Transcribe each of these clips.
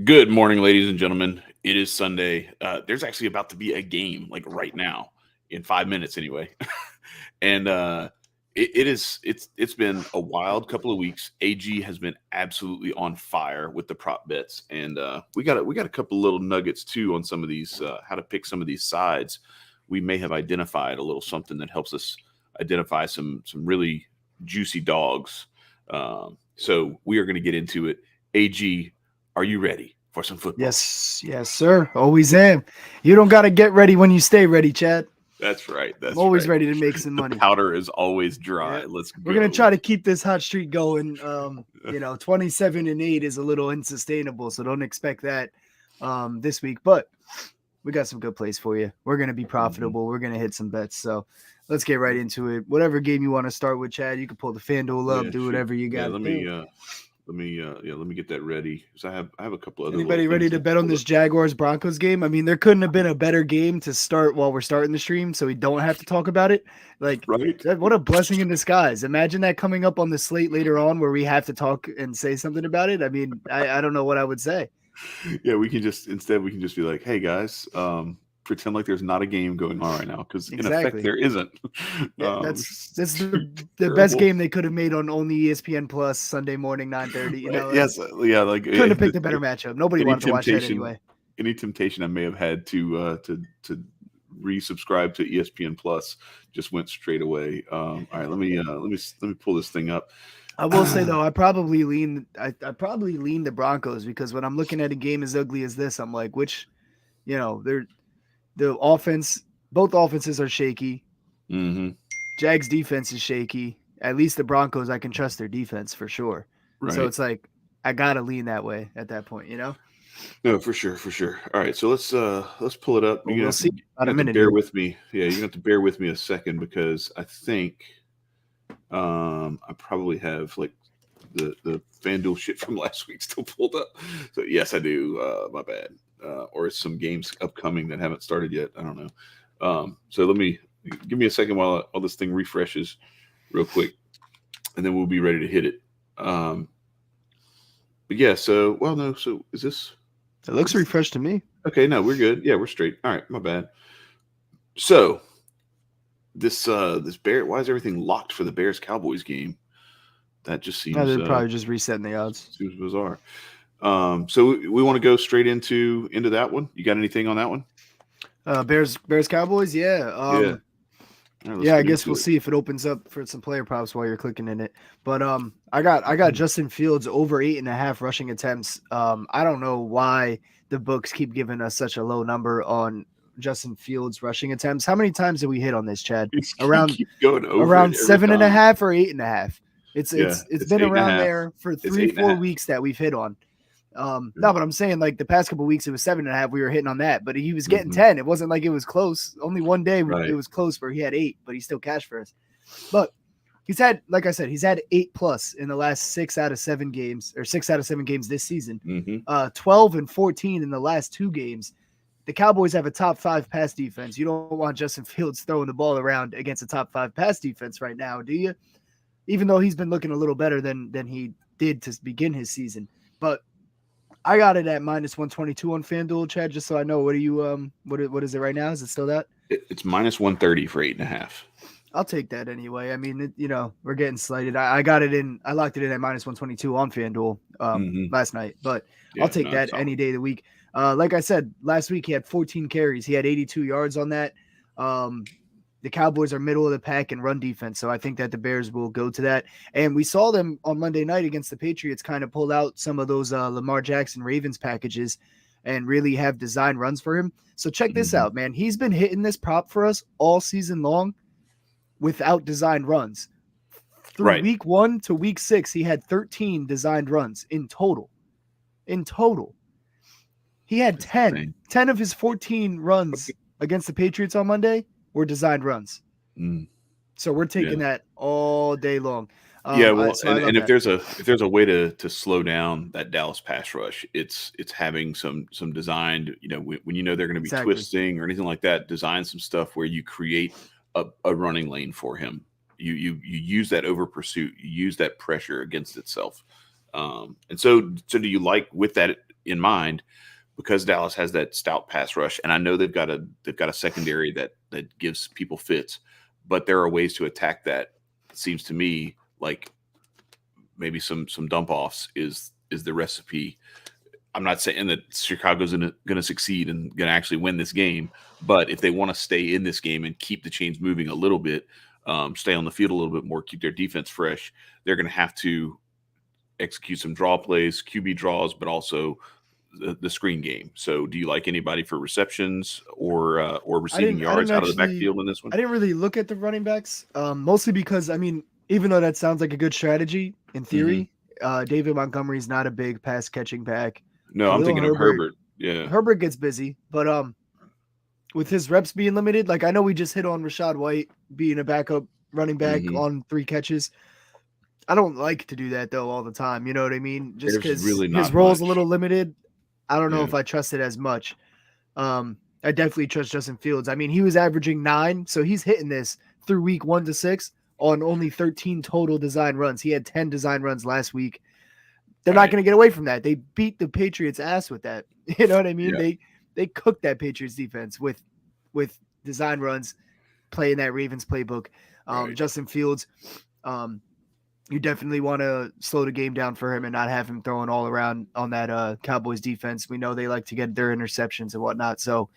Good morning, ladies and gentlemen. It is Sunday. There's actually about to be a game, like right now, in 5 minutes anyway. and it's been a wild couple of weeks. AG has been absolutely on fire with the prop bets, and we got a couple little nuggets too on some of these how to pick some of these sides. We may have identified a little something that helps us identify some really juicy dogs. So we are going to get into it. AG, are you ready for some football? Yes, sir. Always am. You don't got to get ready when you stay ready, Chad. That's right. I'm That's always right. ready to make some The money. powder is always dry. Yeah. Let's We're gonna go. try to keep this hot streak going. 27-8 is a little unsustainable, so don't expect that this week. But we got some good plays for you. We're gonna be Mhm. profitable. We're gonna hit some bets. So let's get right into it. Whatever game you want to start with, Chad, you can pull the FanDuel up, Yeah, do shoot. whatever you Yeah, gotta do. let me get that ready because I have a couple other little Anybody ready things to to bet on pull this up. Jaguars Broncos game? I mean, there couldn't have been a better game to start while we're starting the stream, so we don't have to talk about it. Like, Right? what a blessing in disguise. Imagine that coming up on the slate later on where we have to talk and say something about it. I mean, I don't know what I would say. Yeah, we can just be like, hey guys, pretend like there's not a game going on right now because in effect Exactly. there isn't. Yeah, Which that's is the best terrible. game they could have made on only ESPN Plus Sunday morning 9:30. Right? Like Yes, yeah, like couldn't have picked a better matchup. Nobody any wanted to watch that temptation anyway. any temptation I may have had to resubscribe to ESPN Plus just went straight away. All right, let me pull this thing up. I will say though, I probably lean the Broncos because when I'm looking at a game as ugly as this, I'm like, they're the offense, both offenses are shaky. Hmm. Jags defense is shaky. At least the Broncos, I can trust their defense for sure. So Right. it's like I gotta lean that way at that point. No, for sure, for sure. All right, so let's pull it up. But we'll see about You're a gonna have to minute bear here. with me. Yeah, you're gonna have to bear with me a second because I think I probably have like the FanDuel shit from last week still pulled up. So yes, I do. My bad. Or it's some games upcoming that haven't started yet. I don't know. So let me give me a second while this thing refreshes real quick, and then we'll be ready to hit it. Um, but yeah, so well, no. So It looks is this refreshed to me. okay? No, we're good. Yeah, we're straight. All right, my bad. So this bear, why is everything locked for the Bears Cowboys game? That just They're probably just resetting the odds. seems bizarre. So we want to go straight into that one. You got anything on that one? Bears Cowboys, yeah. Yeah. All right, let's Yeah, I get guess into we'll it. see if it opens up for some player props while you're clicking in it. But I got Justin Fields over 8.5 rushing attempts. I don't know why the books keep giving us such a low number on Justin Fields rushing attempts. How many times did we hit on this, Chad? You Around keep going over it around every seven and a time. half or 8.5. It's Yeah, it's it's it's been eight and a around half. there for It's three, eight and a four half. weeks that we've hit on. Yeah. No, but I'm saying like the past couple weeks it was 7.5. We were hitting on that, but he was getting Hmm. 10. It wasn't like it was close. Only one day it Right. was close where he had 8, but he still cashed for us. But he's had, like I said, he's had 8 plus in the last 6 out of 7 games, or 6 out of 7 games this season. Hmm. 12 and 14 in the last 2 games. The Cowboys have a top 5 pass defense. You don't want Justin Fields throwing the ball around against a top 5 pass defense right now, do you? Even though he's been looking a little better than he did to begin his season. But I got it at minus 122 on FanDuel, Chad, just so I know. What are you what is it right now? Is it still that? It's minus 130 for eight and a half. I'll take that anyway. I mean, we're getting slighted. I got it in. I locked it in at minus 122 on FanDuel Hmm. last night, but I'll Yeah, take no, that that's any solid. day of the week. Like I said, last week he had 14 carries. He had 82 yards on that. Um, the Cowboys are middle of the pack in run defense, so I think that the Bears will go to that. And we saw them on Monday night against the Patriots kind of pull out some of those Lamar Jackson Ravens packages and really have design runs for him. So check this Hmm. out, man. He's been hitting this prop for us all season long without designed runs. Through Right. week 1 to week 6, he had 13 designed runs in total. In total, he had That's 10. insane. 10 of his 14 runs against the Patriots on Monday were designed runs. Mm, So we're yeah. taking that all day long. Yeah, well, So I love and if that. there's a way to slow down that Dallas pass rush, it's having some designed, when you know they're going to be Exactly. twisting or anything like that, design some stuff where you create a running lane for him. You use that over pursuit, you use that pressure against itself. And so do you like with that? in mind, because Dallas has that stout pass rush, and I know they've got a secondary that gives people fits, but there are ways to attack that. It seems to me like maybe some dump offs is the recipe. I'm not saying that Chicago's going to succeed and going to actually win this game, but if they want to stay in this game and keep the chains moving a little bit, stay on the field a little bit more, keep their defense fresh, they're going to have to execute some draw plays, QB draws, but also the screen game. So, do you like anybody for receptions or receiving yards out of the backfield in this one? I didn't really look at the running backs, mostly because even though that sounds like a good strategy in theory, David Montgomery's not a big pass catching back. No, I'm thinking of Herbert. Yeah, Herbert gets busy, but with his reps being limited, like I know we just hit on Rachaad White being a backup running back on 3 catches. I don't like to do that though all the time. You know what I mean? Just because really his role's a little limited. I don't know if I trust it as much. I definitely trust Justin Fields. I mean, he was averaging 9, so he's hitting this through week 1 to 6 on only 13 total design runs. He had 10 design runs last week. They're not going to get away from that. They beat the Patriots' ass with that. You know what I mean? Yeah. They cooked that Patriots defense with design runs, playing that Ravens playbook. Justin Fields, you definitely want to slow the game down for him and not have him throwing all around on that Cowboys defense. We know they like to get their interceptions and whatnot. So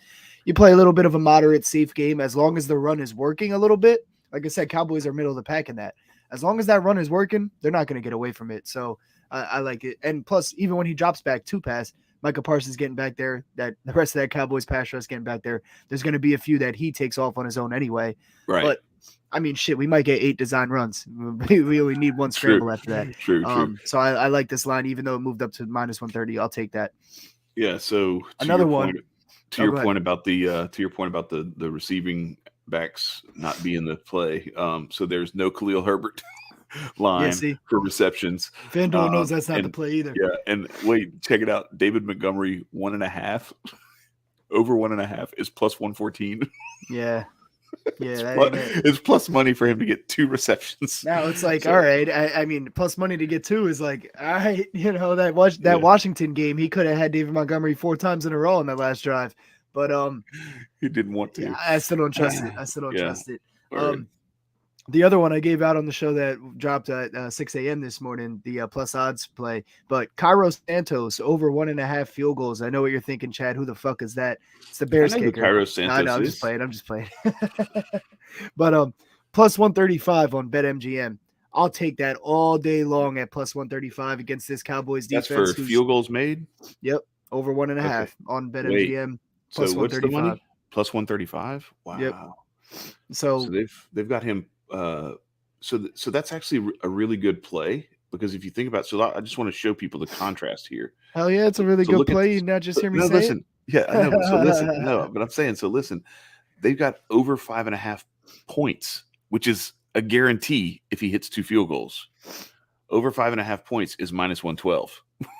you play a little bit of a moderate, safe game as long as the run is working a little bit. Like I said, Cowboys are middle of the pack in that. As long as that run is working, they're not going to get away from it. So I like it. And plus, even when he drops back to pass, Micah Parsons getting back there, that the rest of that Cowboys pass rush getting back there, there's going to be a few that he takes off on his own anyway. Right. But I mean, shit, we might get 8 design runs. We only need 1 scramble after that. True. So I like this line, even though it moved up to -130. I'll take that. Yeah. So another one. To your point about the receiving backs not being the play. So there's no Khalil Herbert line for receptions. FanDuel knows that's not the play either. Yeah, and wait, check it out. David Montgomery 1.5 over 1.5 is +114. Yeah. Yeah, it's plus money for him to get 2 receptions. Now it's like, all right. I mean, plus money to get 2 is like, all right. You know, that Washington game, he could have had David Montgomery 4 times in a row on that last drive, but he didn't want to. Yeah, I still don't trust it. Trust it. The other one I gave out on the show that dropped at 6 a.m. this morning, the plus odds play, but Cairo Santos over 1.5 field goals. I know what you're thinking, Chad. Who the fuck is that? It's the Bears kicker. Cairo Santos. No, I'm just playing. But plus 135 on BetMGM. I'll take that all day long at plus 135 against this Cowboys defense. That's for field goals made? Yep. Over 1.5 on BetMGM. Plus so what's the money? Plus 135? Wow. Yep. So they've got him. So that's actually a really good play, because if you think about it, so I just want to show people the contrast here. Hell yeah, it's a really good play. You not just hear me say listen. it? Yeah, I know. But so listen. No, but I'm saying, so listen, they've got over 5.5 points, which is a guarantee if he hits 2 field goals. Over 5.5 points is -112.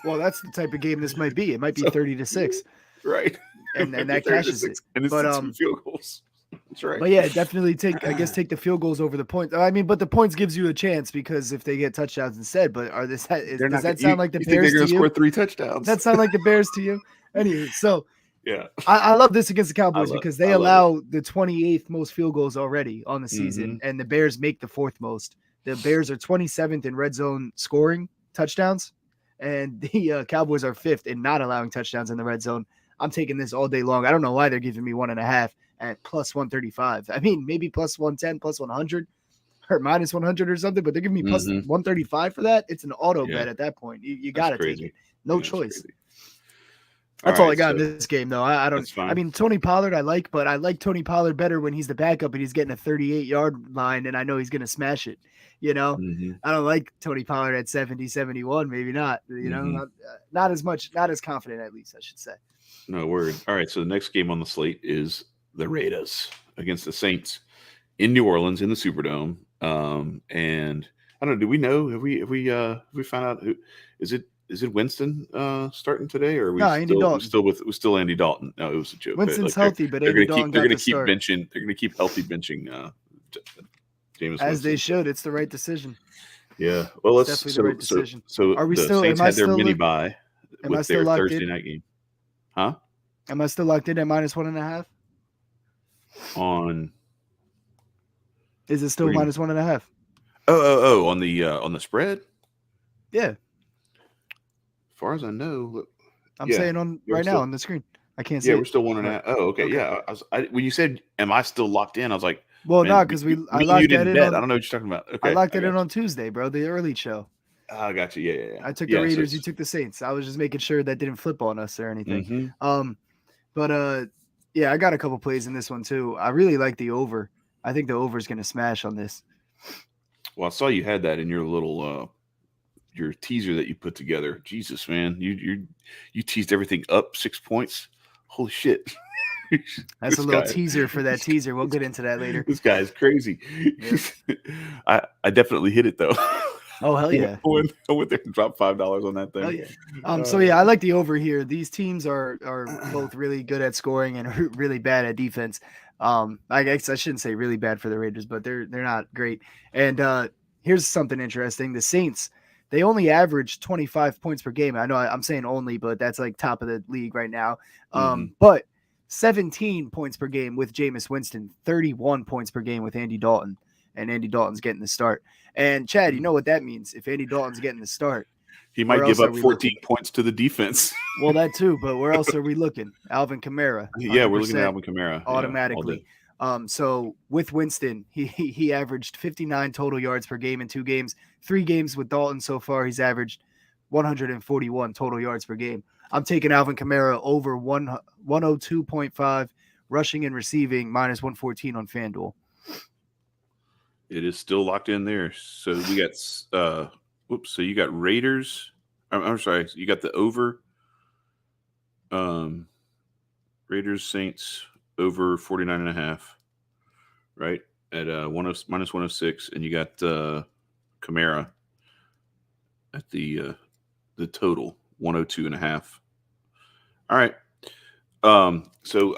Well, that's the type of game this might be. It might be 30-6. Right. And that cashes it. And it's 2 field goals. That's right. But yeah, definitely take the field goals over the points. I mean, but the points gives you a chance because if they get touchdowns instead. But does that sound like the Bears to you? They're going to score 3 touchdowns. That sound like the Bears to you? Anyway, so yeah, I love this against the Cowboys because they allow the 28th most field goals already on the season, and the Bears make the 4th most. The Bears are 27th in red zone scoring touchdowns, and the Cowboys are 5th in not allowing touchdowns in the red zone. I'm taking this all day long. I don't know why they're giving me 1.5 at plus 135. I mean, maybe plus 110, plus 100, or minus 100 or something, but they're giving me plus 135 for that. It's an auto bet at that point. You got to take it. No choice. Crazy. That's all I got in this game, though. I don't. I mean, Tony Pollard I like, but I like Tony Pollard better when he's the backup and he's getting a 38-yard line, and I know he's going to smash it. You know, I don't like Tony Pollard at 70, 71. Maybe not. You know, not as much, not as confident, at least I should say. No word. All right. So the next game on the slate is the Raiders against the Saints in New Orleans in the Superdome. And I don't know. Do we know? Have we found out who is it? Is it Winston starting today, or are we Andy Dalton. We're still Andy Dalton? No, it was a joke. Winston's healthy, but Andy Dalton they're going to keep benching. They're going to keep healthy benching Jameis as Winston. They should. It's the right decision. Yeah. Well, definitely the right decision. So are we the still? Saints had their mini bye. Am I with still their locked Thursday in? night game. Huh? Am I still locked in at -1.5? On Is it what still do you mean? -1.5? On the spread. Yeah, As far as I know, look, I'm yeah, saying on we're right now still on the screen. I can't see yeah, we're it, still 1.5. but Oh, okay, okay. yeah. When you said, "Am I still locked in?" I was like, Well, "Man, no, because me I and you locked that didn't in bet. I on don't know what you're talking about." I Okay, locked I it in got on Tuesday, bro. The early show. you. I got you. Yeah. I took the Yeah. So Raiders. You it's took the Saints. I was just making sure that didn't flip on us or anything. mm-hmm. But yeah, I got a couple plays in this one too. I really like the over. I think the over is going to smash on this. Well, I saw you had that in your little your teaser that you put together. Jesus, man, you teased everything up 6 points. Holy shit! That's a this little guy, teaser for that this, teaser. We'll get into that later. this guy is crazy. Yep. I definitely hit it though. Oh hell yeah. I went there and dropped $5 on that Hell thing. yeah. So yeah, I like the over here. These teams are both really good at scoring and really bad at defense. I guess I shouldn't say really bad for the Raiders, but they're not great. And here's something interesting: the Saints, they only average 25 points per game. I know I'm saying only, but that's like top of the league right now. But 17 points per game with Jameis Winston, 31 points per game with Andy Dalton, and Andy Dalton's getting the start. And Chad, you know what that means? If Andy Dalton's getting the start, He where might give else are up we 14 looking? points to the defense. Well, that too, but where else are we looking? Alvin Kamara, Yeah, we're looking at 100% Alvin Kamara. Yeah, all day. automatically. So with Winston, he averaged 59 total yards per game in 2 games. 3 games with Dalton so far, he's averaged 141 total yards per game. I'm taking Alvin Kamara over 102.5 rushing and receiving -114 on FanDuel. It is still locked in there. So we got so you got Raiders. I'm sorry, you got the over. Raiders Saints over 49.5, right? At -106, and you got Kamara at the total 102.5. All right. So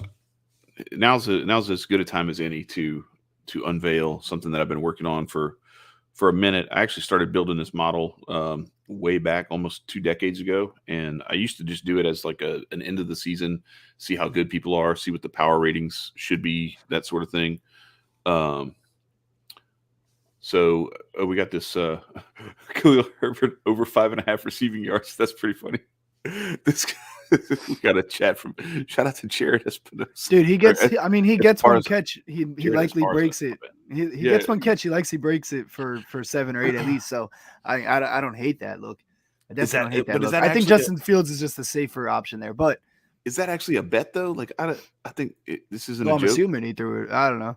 now's as good a time as any to unveil something that I've been working on for a minute. I actually started building this model way back almost 2 decades ago, and I used to just do it as like an end of the season, see how good people are, see what the power ratings should be, that sort of thing. So we got this Khalil Herbert over 5.5 receiving yards. That's pretty funny. This we got a chat from shout out to Jared Espinosa. Dude, he gets one catch. He Jared likely Esparza, breaks it. my He Yeah. gets one catch. He likely breaks it for 7 or 8 at least. So I don't hate that look. I Is definitely that- don't hate that but is look. that I think actually Justin Fields is just the safer option there. But Is that actually a bet though? Like I think this isn't well, a I'm joke. assuming he threw it. I don't know.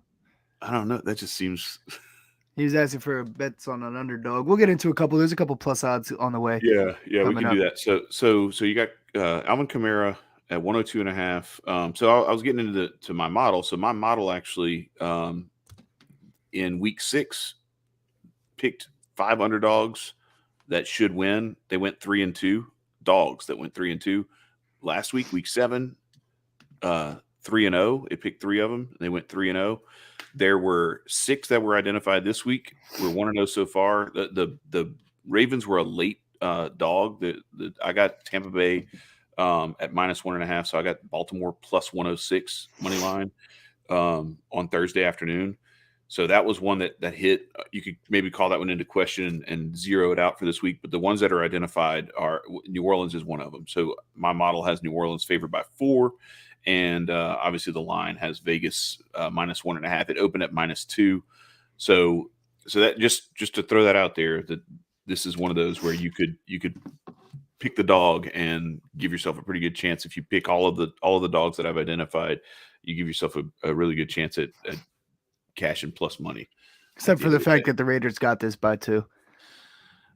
I don't know. That just seems. He was asking for bets on an underdog. We'll get into a couple. There's a couple plus odds on the way. Yeah, we coming can do that. So you got Alvin Kamara at 102.5. So I was getting into my model. So my model actually in week 6 picked 5 underdogs that should win. They went 3-2. Dogs that went 3-2. Last week 7, 3-0. It picked 3 of them. They went 3-0. There were 6 that were identified this week. We're 1-0 so far. The Ravens were a late dog. I got Tampa Bay at -1.5, so I got Baltimore plus 106 money line on Thursday afternoon. So that was one that hit. You could maybe call that one into question and zero it out for this week. But the ones that are identified are New Orleans is one of them. So my model has New Orleans favored by 4. And obviously the line has Vegas -1.5. It opened at -2. So that just to throw that out there, that this is one of those where you could pick the dog and give yourself a pretty good chance. If you pick all of the dogs that I've identified, you give yourself a really good chance at cashing plus money. Except for the fact that the Raiders got this by 2.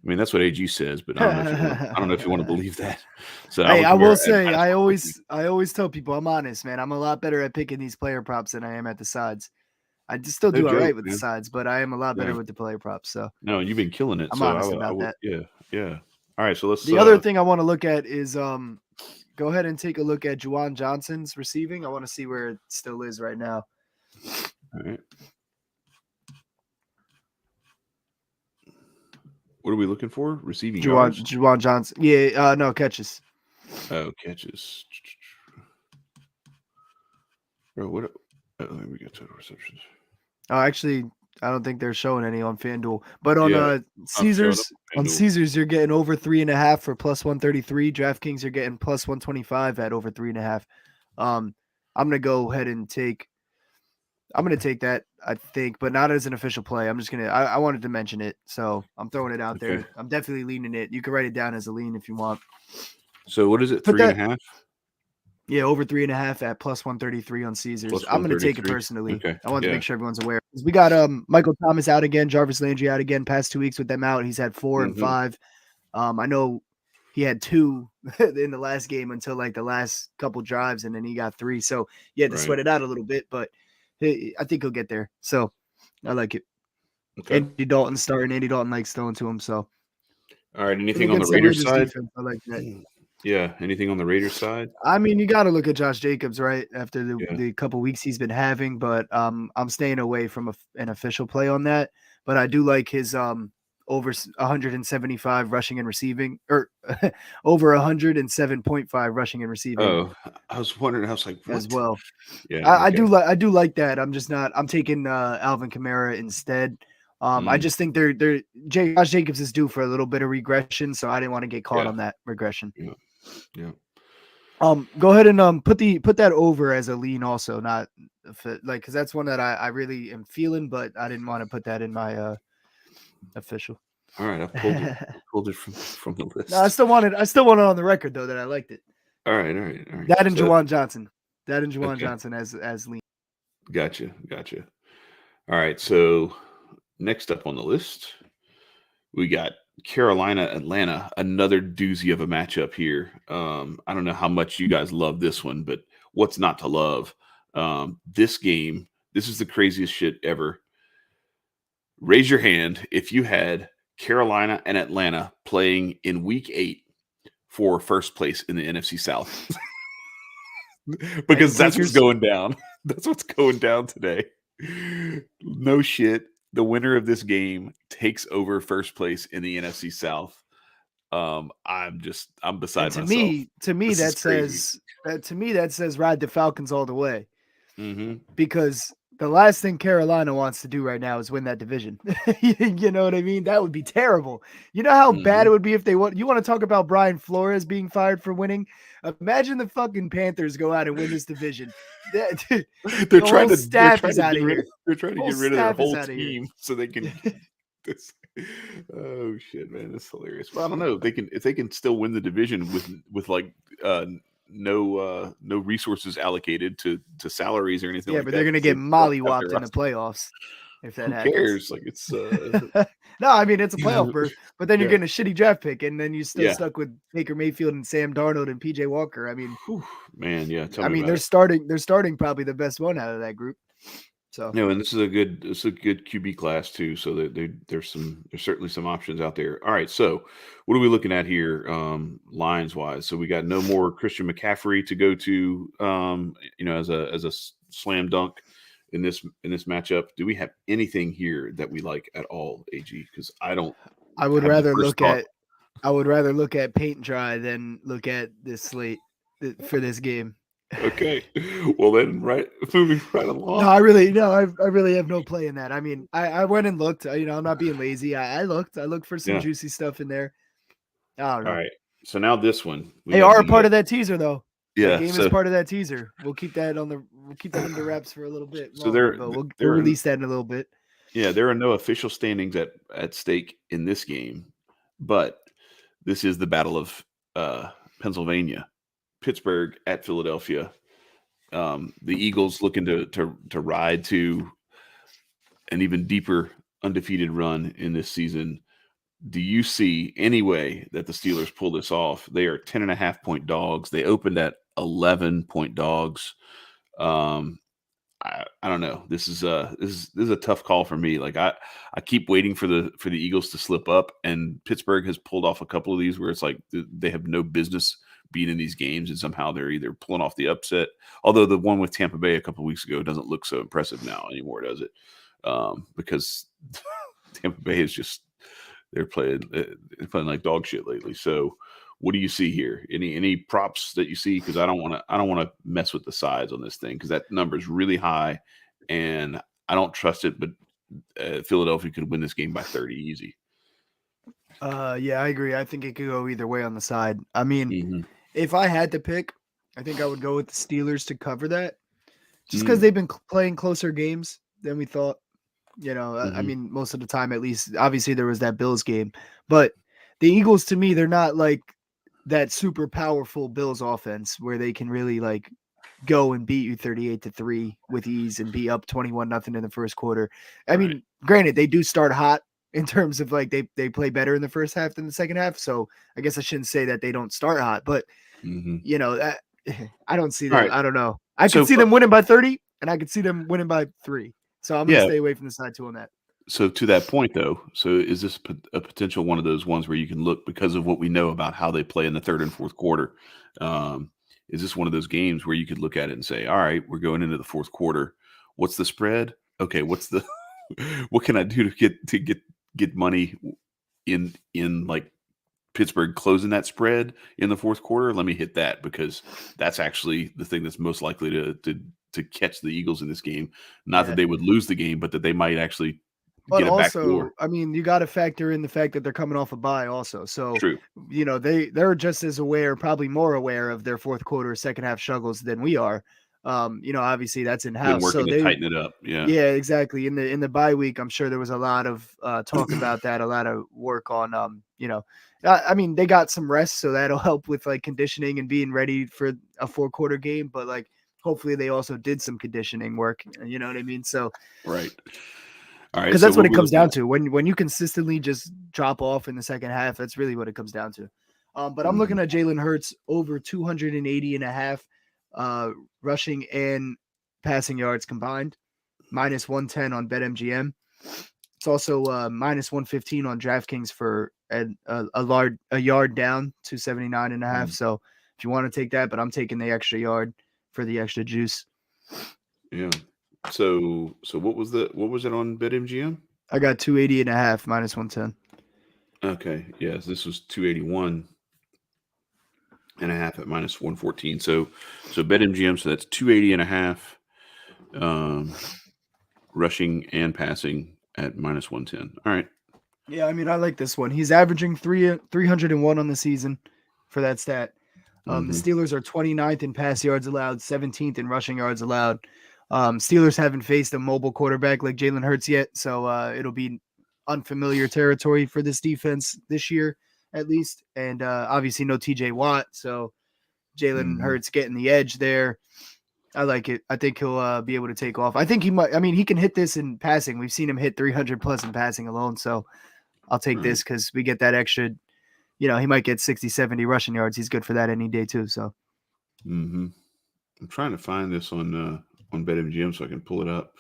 I mean, that's what AG says, but I don't know if you want to believe that. So hey, I will say, I always tell people I'm honest, man. I'm a lot better at picking these player props than I am at the sides. I just still do all right with the sides, but I am a lot better with the player props. So no, you've been killing it. I'm so honest about that. Yeah. All right, so let's. The other thing I want to look at is go ahead and take a look at Juwan Johnson's receiving. I want to see where it still is right now. All right. What are we looking for? Receiving yards? Juwan Johnson. Yeah, no catches. Oh, catches. Bro, what? Oh, we got total receptions. Oh, actually, I don't think they're showing any on FanDuel, but on Yeah, I'm showing up On FanDuel. Caesars, you're getting over 3.5 for plus 133. DraftKings, you're getting plus 125 at over 3.5. I'm gonna go ahead and take. I'm gonna take that, I think, but not as an official play. I'm just gonna. I wanted to mention it, so I'm throwing it out Okay. there. I'm definitely leaning it. You can write it down as a lean if you want. So what is it? Put that 3.5 Yeah, over 3.5 at plus 133 on Caesars. plus I'm gonna take it 133. personally. Okay. I wanted to Yeah. make sure everyone's aware. We got Michael Thomas out again, Jarvis Landry out again. Past 2 weeks with them out, he's had 4 and Mm-hmm. 5. I know he had 2 in the last game until like the last couple drives, and then he got 3. So he had to Right. sweat it out a little bit, but I think he'll get there. So I like it. Okay. Andy Dalton starting. Andy Dalton likes throwing to him. So All right. Anything on the against that Raiders Raiders side? defense, I like that. Yeah. Anything on the Raiders side? I mean, you got to look at Josh Jacobs, right? After Yeah. the couple weeks he's been having, but I'm staying away from an official play on that. But I do like his over 175 rushing and receiving, or over 107.5 rushing and receiving Oh, I was wondering. I was like, what? as well. Yeah. I Okay. do like that. I'm just not. I'm taking Alvin Kamara instead. I just think Josh Jacobs is due for a little bit of regression, so I didn't want to get caught Yeah. on that regression. Yeah. Yeah. Go ahead and put that over as a lean also, not because that's one that I really am feeling, but I didn't want to put that in my official. All right. I pulled it. I pulled it from the list. No, I still want it on the record though that I liked it. All right. All right. All right. That and So, Juwan Johnson. okay. Johnson as lean. Gotcha. Gotcha. All right. So next up on the list, we got Carolina, Atlanta, another doozy of a matchup here. I don't know how much you guys love this one, but what's not to love? This game, this is the craziest shit ever. Raise your hand if you had Carolina and Atlanta playing in week 8 for first place in the NFC South. Because that's what's going down. That's what's going down today. No shit. The winner of this game takes over first place in the NFC South. I'm beside myself. To me This that says ride the Falcons all the way. Mm-hmm. Because the last thing Carolina wants to do right now is win that division. You know what I mean? That would be terrible. You know how bad it would be if they want. You want to talk about Brian Flores being fired for winning? Imagine the fucking Panthers go out and win this division. They're trying to get rid of their whole team so they can. Oh shit, man, that's hilarious. Well, I don't know. If they can still win the division with like no resources allocated to salaries or anything. Yeah, like but that, they're gonna get mollywopped in the playoffs if that happens. Who cares? Like it's no, I mean it's a playoff berth, but then you're getting a shitty draft pick, and then you're still Yeah. stuck with Baker Mayfield and Sam Darnold and PJ Walker. I mean, man, yeah. They're starting probably the best one out of that group. So no, and this is a good QB class too. So there's certainly some options out there. All right, so what are we looking at here, lines wise? So we got no more Christian McCaffrey to go to, as a slam dunk in this matchup. Do we have anything here that we like at all, AG? Because I don't. I would rather look at paint dry than look at this slate for this game. Okay, well then, moving right along. No, I really have no play in that. I mean, I went and looked. I'm not being lazy. I looked for some juicy stuff in there. I don't know. All right, so now this one. They are a part of that teaser, though. Yeah, that game is part of that teaser. We'll keep that under wraps for a little bit. So we'll release that in a little bit. Yeah, there are no official standings at stake in this game, but this is the Battle of Pennsylvania. Pittsburgh at Philadelphia. The Eagles looking to ride to an even deeper undefeated run in this season. Do you see any way that the Steelers pull this off? They are 10.5-point dogs. They opened at 11-point dogs. I don't know. This is a tough call for me. Like I keep waiting for the Eagles to slip up, and Pittsburgh has pulled off a couple of these where it's like they have no business being in these games, and somehow they're either pulling off the upset. Although the one with Tampa Bay a couple of weeks ago doesn't look so impressive now anymore, does it? Because Tampa Bay is just they're playing like dog shit lately. So what do you see here? Any props that you see? Because I don't want to mess with the sides on this thing because that number is really high, and I don't trust it. But Philadelphia could win this game by 30 easy. Yeah, I agree. I think it could go either way on the side. I mean, Mm-hmm. if I had to pick, I think I would go with the Steelers to cover that, just because Mm-hmm. they've been playing closer games than we thought. I Mm-hmm. mean, most of the time, at least. Obviously, there was that Bills game, but the Eagles, to me, they're not like that super powerful Bills offense where they can really like go and beat you 38-3 with ease and be up 21-0 in the first quarter. I Right. mean, granted, they do start hot in terms of like they play better in the first half than the second half. So I guess I shouldn't say that they don't start hot, but Mm-hmm. that I don't see All them. right. I don't know. I could So see them winning by 30 and I could see them winning by 3. So I'm going to yeah. stay away from the side 2 on that. So to that point, though, so is this a potential one of those ones where you can look because of what we know about how they play in the third and fourth quarter? Um, is this one of those games where you could look at it and say, "All right, we're going into the fourth quarter. What's the spread? Okay, what's the what can I do to get money in like Pittsburgh closing that spread in the fourth quarter? Let me hit that because that's actually the thing that's most likely to catch the Eagles in this game. Not that Yeah. they would lose the game, but that they might actually But get a back also, door. I mean, you got to factor in the fact that they're coming off a bye also. So, True. they're just as aware, probably more aware of their fourth quarter, second half struggles than we are. Obviously that's in Been house. So working to tighten it up. Yeah. yeah, exactly. In the bye week, I'm sure there was a lot of talk about that, a lot of work on, I mean, they got some rest, so that'll help with like conditioning and being ready for a 4 quarter game. But like, hopefully they also did some conditioning work. You know what I mean? So, Right. All right. because So that's what what it we comes looking down at? to. When you consistently just drop off in the second half, that's really what it comes down to. But I'm Mhm. looking at Jalen Hurts over 280.5 rushing and passing yards combined, minus 110 on BetMGM. It's also minus 115 on DraftKings for a yard down to 79.5. Mhm. So if you want to take that, but I'm taking the extra yard for the extra juice. Yeah. So what was it on BetMGM? I got 280.5 minus 110. Okay. Yes, this was 281.5 at minus 114. So BetMGM, so that's 280.5 um rushing and passing at minus 110. All right. Yeah, I mean, I like this one. He's averaging 301 on the season for that stat. The Mhm. Steelers are 29th in pass yards allowed, 17th in rushing yards allowed. Steelers haven't faced a mobile quarterback like Jalen Hurts yet, so it'll be unfamiliar territory for this defense this year, at least. And obviously, no TJ Watt, so Jalen Mhm. Hurts getting the edge there. I like it. I think he'll be able to take off. I think he might. I mean, he can hit this in passing. We've seen him hit 300 plus in passing alone, so I'll take All right. this because we get that extra. He might get 60, 70 rushing yards. He's good for that any day too. So Mhm. I'm trying to find this on BetMGM so I can pull it up.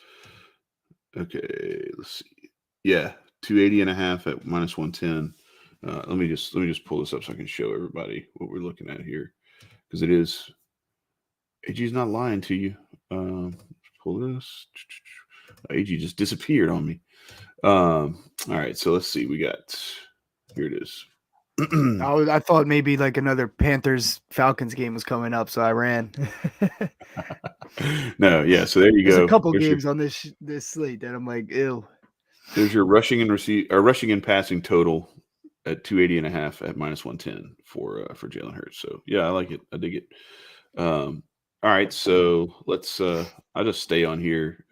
Okay, let's see. Yeah, 280.5 at minus 110. Let me just pull this up so I can show everybody what we're looking at here because it is AG's not lying to you. Let's pull this. AG just disappeared on me. All right, so let's see. We got here it is. I thought maybe like another Panthers Falcons game was coming up, so I ran. No, yeah. So there you There's a go. couple There's your games on this slate that I'm like, ew. there's your rushing and passing total at 280.5 at minus 110 for Jalen Hurts. So yeah, I like it. I dig it. All right, so let's I'll just stay on here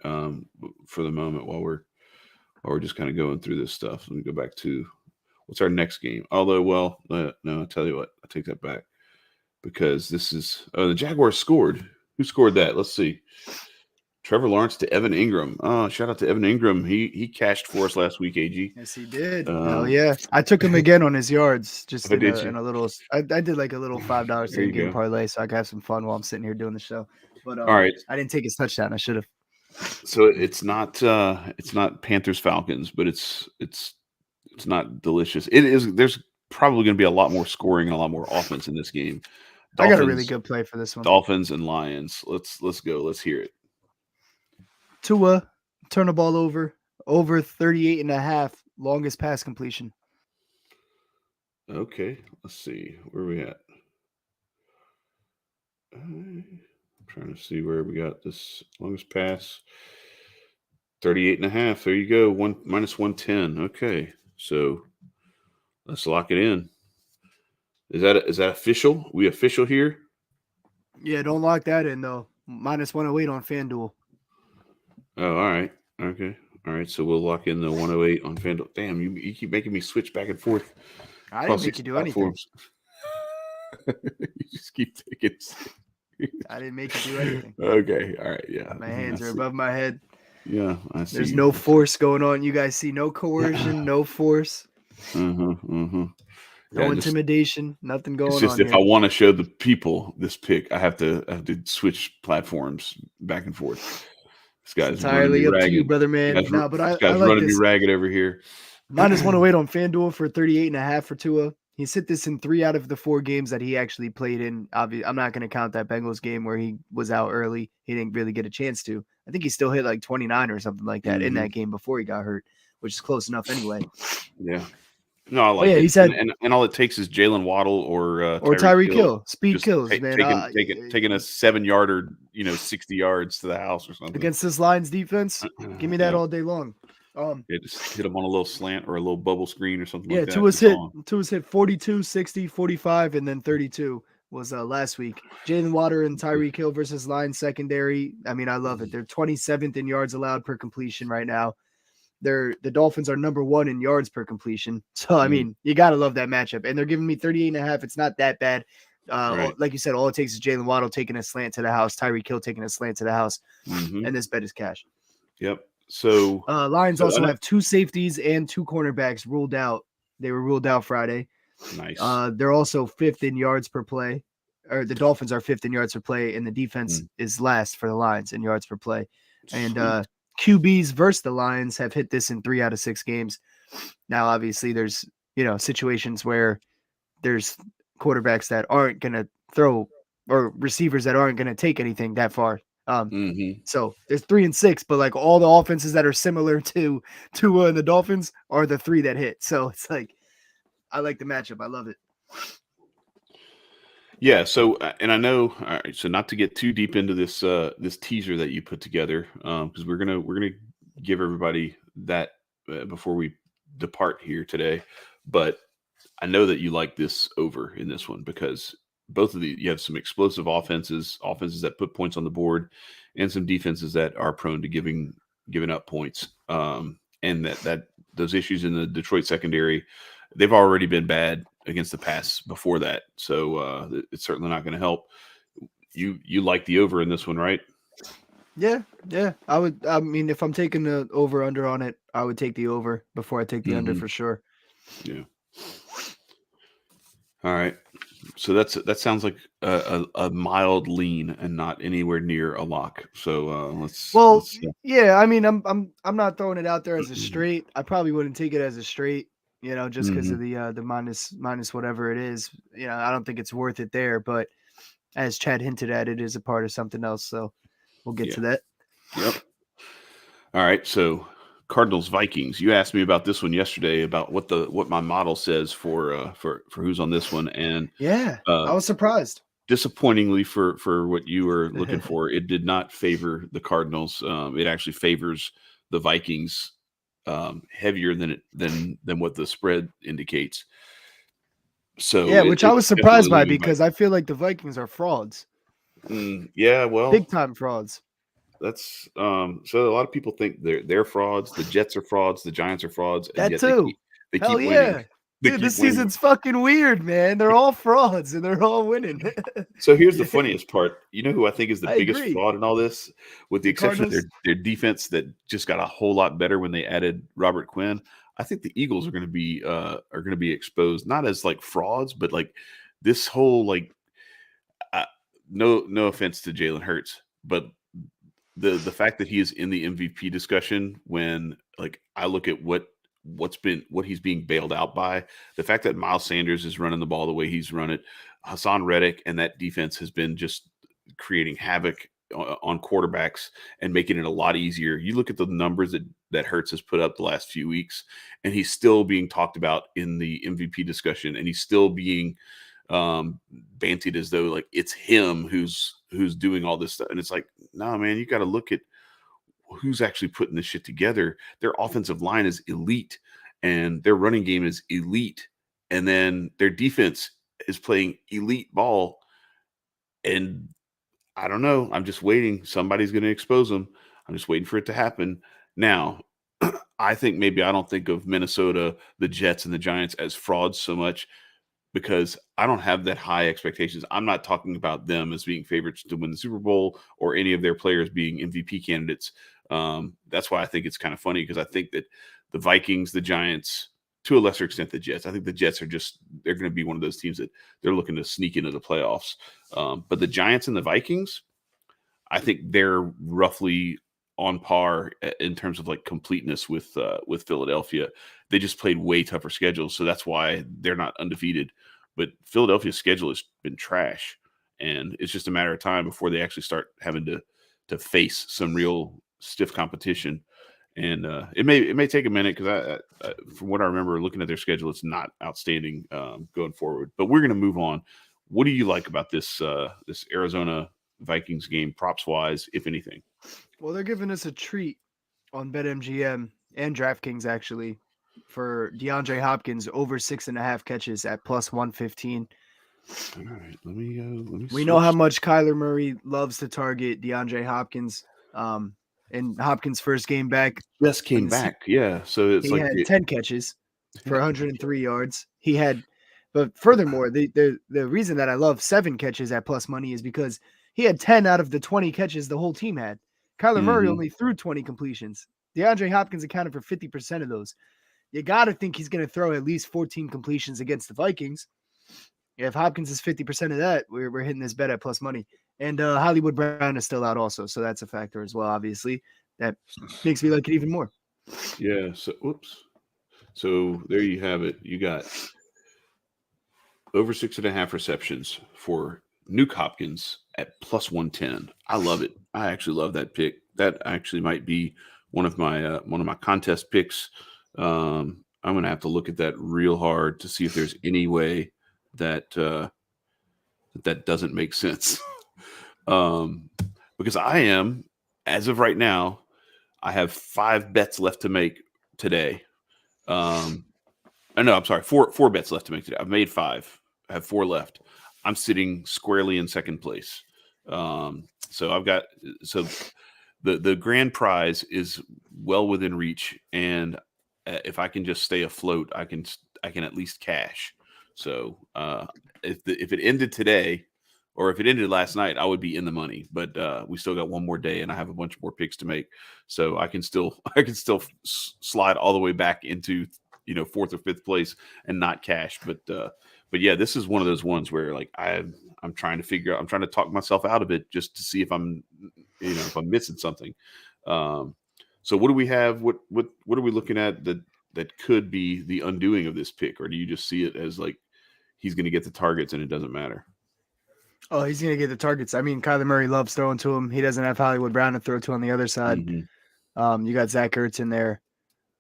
for the moment while we're just kind of going through this stuff. Let me go back to what's our next game. Although, well, no, I'll tell you what, I take that back because this is the Jaguars scored. Who scored that? Let's see. Trevor Lawrence to Evan Ingram. Oh, shout out to Evan Ingram. He cashed for us last week, AG. Yes, he did. Hell Um, yeah! I took him again on his yards, just oh, in did a you? in a little. I did like a little $5 There same you game go. parlay, so I could have some fun while I'm sitting here doing the show. But All right. I didn't take his touchdown. I should have. So it's not Panthers Falcons, but it's not delicious. It is. There's probably going to be a lot more scoring and a lot more offense in this game. I got a really Dolphins, good play for this one. Dolphins and Lions. Let's go. Let's hear it. Tua, turn the ball over 38.5, longest pass completion. Okay, let's see. Where are we at? I'm trying to see where we got this longest pass. 38.5. There you go. One minus 110. Okay. So let's lock it in. Is that official? We official here? Yeah, don't lock that in though. Minus 108 on FanDuel. Oh, all right. Okay. All right. So we'll lock in the 108 on FanDuel. Damn, you keep making me switch back and forth I didn't across make these you do anything. platforms. You just keep taking. I didn't make you do anything. Okay. All right. Yeah. My I hands are see. above my head. Yeah, I see. There's You. no force going on. You guys see no coercion, no force, Mm-hmm. no Yeah, intimidation, nothing it's going just on if I here. want to show the people this pick, I have to switch platforms back and forth. This It's guy's running me entirely up to you, ragged. brother man. No, but This I guy's like running me this. ragged over here. Minus 108 on FanDuel for 38.5 for Tua. He's hit this in 3 out of the 4 games that he actually played in. I'm not going to count that Bengals game where he was out early. He didn't really get a chance to. I think he still hit like 29 or something like that in Hmm. that game before he got hurt, which is close enough anyway. Yeah, no, I But like yeah, he it, said, and all it takes is Jalen Waddle or or Tyreek Tyreek Hill Hill. Speed just kills, man. taking a 7 yarder, 60 yards to the house or something. Against this Lions defense, give me that Yeah, all day long. yeah, just hit him on a little slant or a little bubble screen or something Yeah, like that. Tua's hit 42, 60, 45, and then 32 was last week. Jalen Water and Tyreek Hill versus Lions secondary. I mean, I love it. They're 27th in yards allowed per completion right now. The Dolphins are number 1 in yards per completion. So, I mean, you got to love that matchup. And they're giving me 38.5. It's not that bad. Right. Like you said, all it takes is Jalen Waddle taking a slant to the house, Tyreek Hill taking a slant to the house, Mm-hmm. and this bet is cash. Yep. So Lions I also know. have 2 safeties and 2 cornerbacks ruled out. They were ruled out Friday. Nice. They're also 5th in yards per play, or the Dolphins are 5th in yards per play, and the defense is last for the Lions in yards per play. And QBs versus the Lions have hit this in 3 out of 6 games. Now, obviously, there's situations where there's quarterbacks that aren't going to throw or receivers that aren't going to take anything that far. So there's 3 and 6, but like all the offenses that are similar to the Dolphins are the 3 that hit. So it's like, I like the matchup. I love it. Yeah. So, and I know. All right, so not to get too deep into this this teaser that you put together, because we're gonna give everybody that before we depart here today. But I know that you like this over in this one because both of you have some explosive offenses that put points on the board, and some defenses that are prone to giving up points. And that those issues in the Detroit secondary, they've already been bad against the pass before that, so it's certainly not going to help. You like the over in this one, right? Yeah. I would. I mean, if I'm taking the over under on it, I would take the over before I take the under for sure. Yeah. All right. So that sounds like a mild lean and not anywhere near a lock. So let's. Yeah. I mean, I'm not throwing it out there as a straight. I probably wouldn't take it as a straight, just because of the minus whatever it is. I don't think it's worth it there. But as Chad hinted at, it is a part of something else. So we'll get to that. Yep. All right. So Cardinals Vikings. You asked me about this one yesterday about what my model says for who's on this one, and I was surprised. Disappointingly for what you were looking for, it did not favor the Cardinals. It actually favors the Vikings heavier than what the spread indicates. So which I was surprised by because I feel like the Vikings are frauds. Yeah, well, big time frauds. That's so a lot of people think they're frauds. The Jets are frauds. The Giants are frauds. And That yet too. They Hell keep yeah. winning. Dude, this season's fucking weird, man. They're all frauds and they're all winning. So here's the funniest part. You know who I think is the biggest agree. fraud in all this, with the exception of their defense that just got a whole lot better when they added Robert Quinn. I think the Eagles are going to be exposed, not as like frauds, but like this whole like no offense to Jalen Hurts, but the fact that he is in the MVP discussion when like I look at what he's being bailed out by, the fact that Miles Sanders is running the ball the way he's run it, Hassan Reddick and that defense has been just creating havoc on quarterbacks and making it a lot easier. You look at the numbers that Hurts has put up the last few weeks, and he's still being talked about in the MVP discussion, and he's still being bantied as though like it's him who's doing all this stuff. And it's like, nah, man, you got to look at who's actually putting this shit together. Their offensive line is elite, and their running game is elite, and then their defense is playing elite ball. And I don't know. I'm just waiting. Somebody's going to expose them. I'm just waiting for it to happen. Now, I think maybe I don't think of Minnesota, the Jets, and the Giants as frauds so much because I don't have that high expectations. I'm not talking about them as being favorites to win the Super Bowl or any of their players being MVP candidates. That's why I think it's kind of funny because I think that the Vikings, the Giants, to a lesser extent, the Jets. I think the Jets they're going to be one of those teams that they're looking to sneak into the playoffs. But the Giants and the Vikings, I think they're roughly on par in terms of like completeness with Philadelphia. They just played way tougher schedules, so that's why they're not undefeated. But Philadelphia's schedule has been trash, and it's just a matter of time before they actually start having to face some real stiff competition. And it may take a minute because I from what I remember looking at their schedule, it's not outstanding going forward. But we're going to move on. What do you like about this Arizona Vikings game props wise, if anything? Well, they're giving us a treat on BetMGM and DraftKings actually for DeAndre Hopkins over 6.5 catches at plus 115. All right, let me. We know how much Kyler Murray loves to target DeAndre Hopkins. In Hopkins' first game back, just came back. Yeah, so it's he had 10 catches for 103 yards. But furthermore, the reason that I love 7 catches at plus money is because he had 10 out of the 20 catches the whole team had. Kyler Murray only threw 20 completions. DeAndre Hopkins accounted for 50% of those. You got to think he's going to throw at least 14 completions against the Vikings. If Hopkins is 50% of that, we're hitting this bet at plus money. And Hollywood Brown is still out also, so that's a factor as well, obviously. That makes me like it even more. Yeah, so there you have it. You got over 6.5 receptions for Nuke Hopkins at plus 110. I love it. I actually love that pick. That actually might be one of my contest picks. I'm going to have to look at that real hard to see if there's any way that doesn't make sense. Because I am, as of right now, I have 5 bets left to make today. No, I'm sorry, four bets left to make today. I've made 5. I have 4 left. I'm sitting squarely in second place. So I've got the grand prize is well within reach, and if I can just stay afloat, I can at least cash. So if it ended today, or if it ended last night, I would be in the money. But we still got one more day, and I have a bunch more picks to make, so I can still slide all the way back into 4th or 5th place and not cash. But yeah, this is one of those ones where like I'm trying to figure out. I'm trying to talk myself out of it just to see if I'm if I'm missing something. So what do we have? What are we looking at that could be the undoing of this pick, or do you just see it as like he's going to get the targets and it doesn't matter? Oh, he's going to get the targets. I mean, Kyler Murray loves throwing to him. He doesn't have Hollywood Brown to throw to on the other side. Mm-hmm. You got Zach Ertz in there.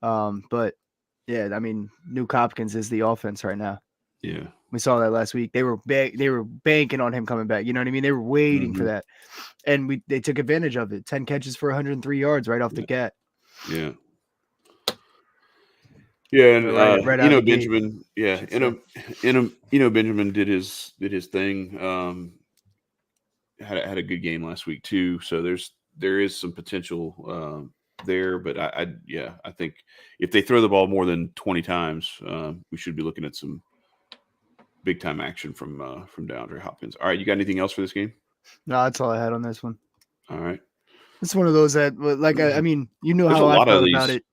But yeah, I mean, Nuke Hopkins is the offense right now. Yeah. We saw that last week. They were banking on him coming back. You know what I mean? They were waiting for that. And they took advantage of it. 10 catches for 103 yards right off the bat. Yeah. Yeah, and right Benjamin. Yeah, Benjamin did his thing. Had a good game last week too. So there is some potential there, but I think if they throw the ball more than 20 times, we should be looking at some big time action from DeAndre Hopkins. All right, you got anything else for this game? No, that's all I had on this one. All right, it's one of those that, like, I mean, you know how I felt about it.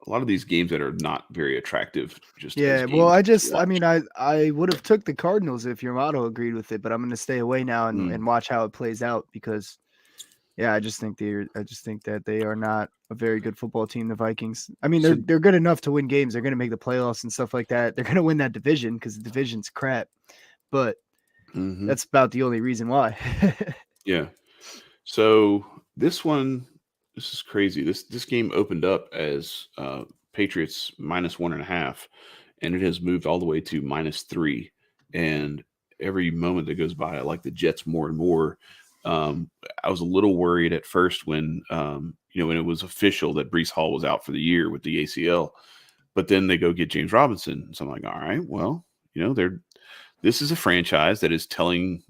A lot of these games that are not very attractive. I would have took the Cardinals if your motto agreed with it, but I'm going to stay away now and watch how it plays out because, I just think that they are not a very good football team. The Vikings. I mean, they're good enough to win games. They're going to make the playoffs and stuff like that. They're going to win that division because the division's crap, but that's about the only reason why. Yeah. So this one, this is crazy. This game opened up as Patriots -1.5, and it has moved all the way to -3. And every moment that goes by, I like the Jets more and more. I was a little worried at first when when it was official that Brees Hall was out for the year with the ACL, but then they go get James Robinson. So I'm like, all right, well, they're this is a franchise that is telling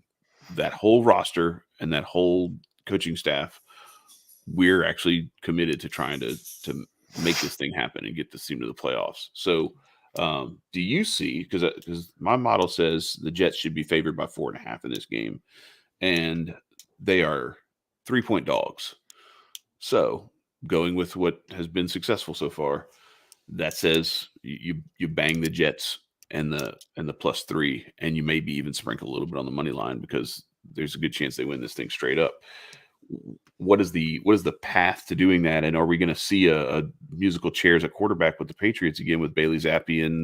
that whole roster and that whole coaching staff, we're actually committed to trying to make this thing happen and get this team to the playoffs. So, do you see, because my model says the Jets should be favored by 4.5 in this game, and they are 3-point dogs. So, going with what has been successful so far, that says you bang the Jets and the +3, and you maybe even sprinkle a little bit on the money line because there's a good chance they win this thing straight up. What is the path to doing that? And are we going to see a musical chairs at quarterback with the Patriots again with Bailey Zappi and